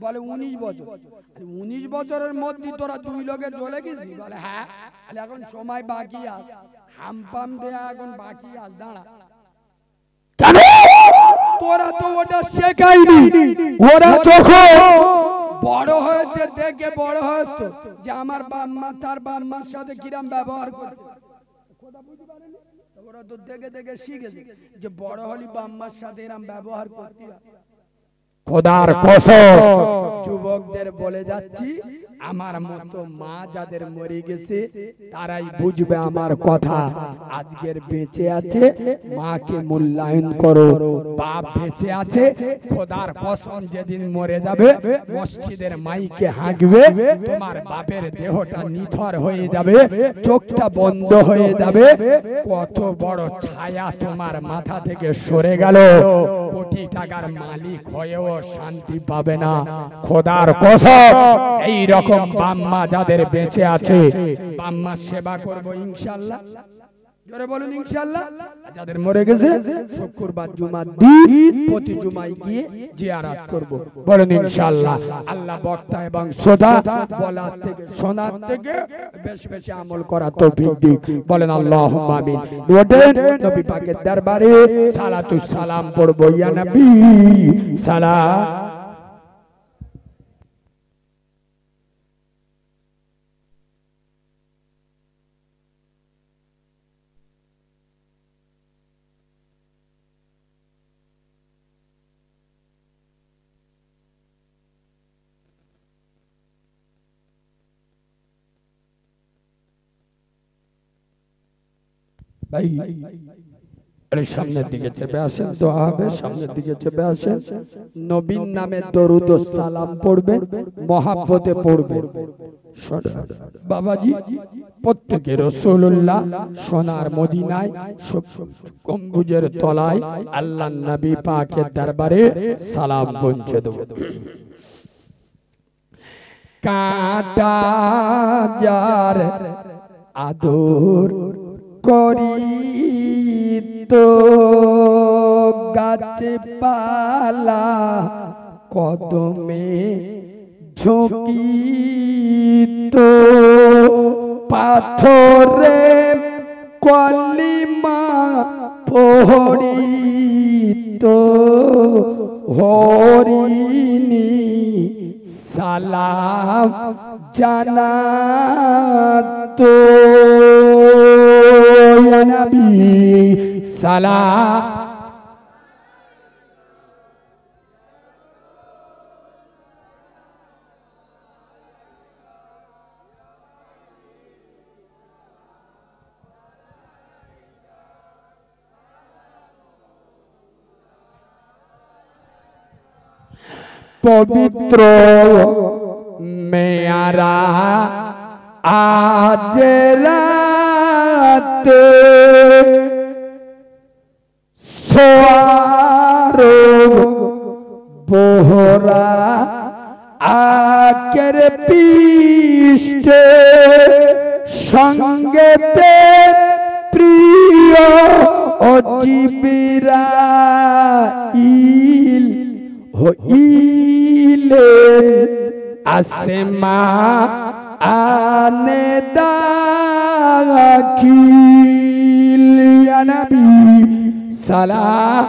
বলে 19 বছর। 19 বছরের মধ্যে তোরা 2 লোকে চলে গেছিস? বলে হ্যাঁ। এখন সময় বাকি আছে, হামপাম দেয়া এখন বাকি আছে, দাঁড়া। কেন? তোরা তো ওটা শেখাইনি। ওরা যখন বড় হয়েছে দেখে বড় হয়েছে যে আমার বাপ মা তার বাপ মার সাথে কিরম ব্যবহার করে, কথা বুঝতে পারেনি? ওরা তো দেখে দেখে শিখেছে যে বড় হলি বাপ মার সাথে এরম ব্যবহার করতে হয়। খোদার কসম যুবকদের বলে যাচ্ছি, আমার মতো মা যাদের মরে গেছে তারাই বুঝবে আমার কথা। আজকের বেঁচে আছে মাকে মূল্যায়ন করো, বাপ বেঁচে আছে খোদার কসম যেদিন মরে যাবে মসজিদের মাইকে হাঁকবে, তোমার বাপের দেহটা নিথর হয়ে যাবে, চোখটা বন্ধ হয়ে যাবে, কত বড় ছায়া তোমার মাথা থেকে সরে গেল, কোটি টাকার মালিক হয়েও শান্তি পাবে না। খোদার কসম এই রকম বাম্মা যাদের বেঁচে আছে বাম্মার সেবা করব ইনশাআল্লাহ, জোরে বলুন ইনশাআল্লাহ। যাদের মরে গেছে শুক্রবার জুমার দিন প্রতি জুমায় গিয়ে জিয়ারত করব, বলুন ইনশাআল্লাহ। আল্লাহ বক্তা এবং শ্রোতা বলার থেকে শোনার থেকে বেশি বেশি আমল করা তৌফিক দিক, বলেন আল্লাহুম্মা আমিন। ওঠেন নবী পাকের দরবারে সালাতু সালাম পড়ব, ইয়া নবী সালাম। ভাই আরে সামনের দিকে চেপে আসেন, দোয়া হবে, সামনের দিকে চেপে আসেন। নবীর নামে দরুদ ও সালাম পড়বেন, মহাব্বতে পড়বেন। বাবাজি প্রত্যেকে রাসূলুল্লাহ সোনার মদিনায় গম্বুজের তলায় আল্লাহর নবী পাকের দরবারে সালাম পৌঁছে দেব। কাঁটা যার আদর করি তো গাছে পালা কদমে ঝুঁকি তো পাথরে কলিমা পড়ি তো হরিণী সালাম জানাতো ইয়া নবী সালাম। পবিত্র মেয়ারা আজ রাতে সোয়ার बोहरा आकर पीछे संगते प्रिय ओ जिब्राइल होइले आसमा आने दाखिल या नबी सलाम।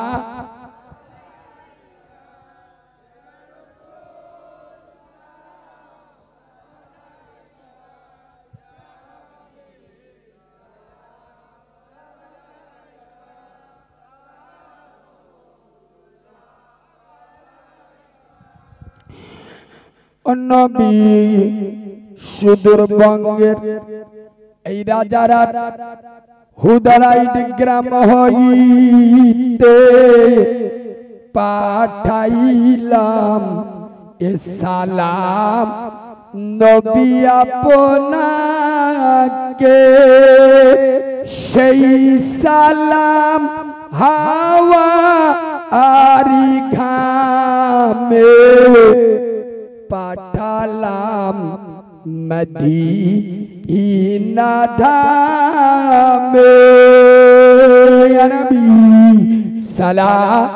नबी सुदूर बंगेर এই রাজারা হুদারাইট গ্রাম হইতে পাঠাইলাম এ সালাম নবী আপনাকে সেই সালাম হাওয়া আরি ঘামে পাঠালাম মদিনা ধামে ইয়া নবী সালাম।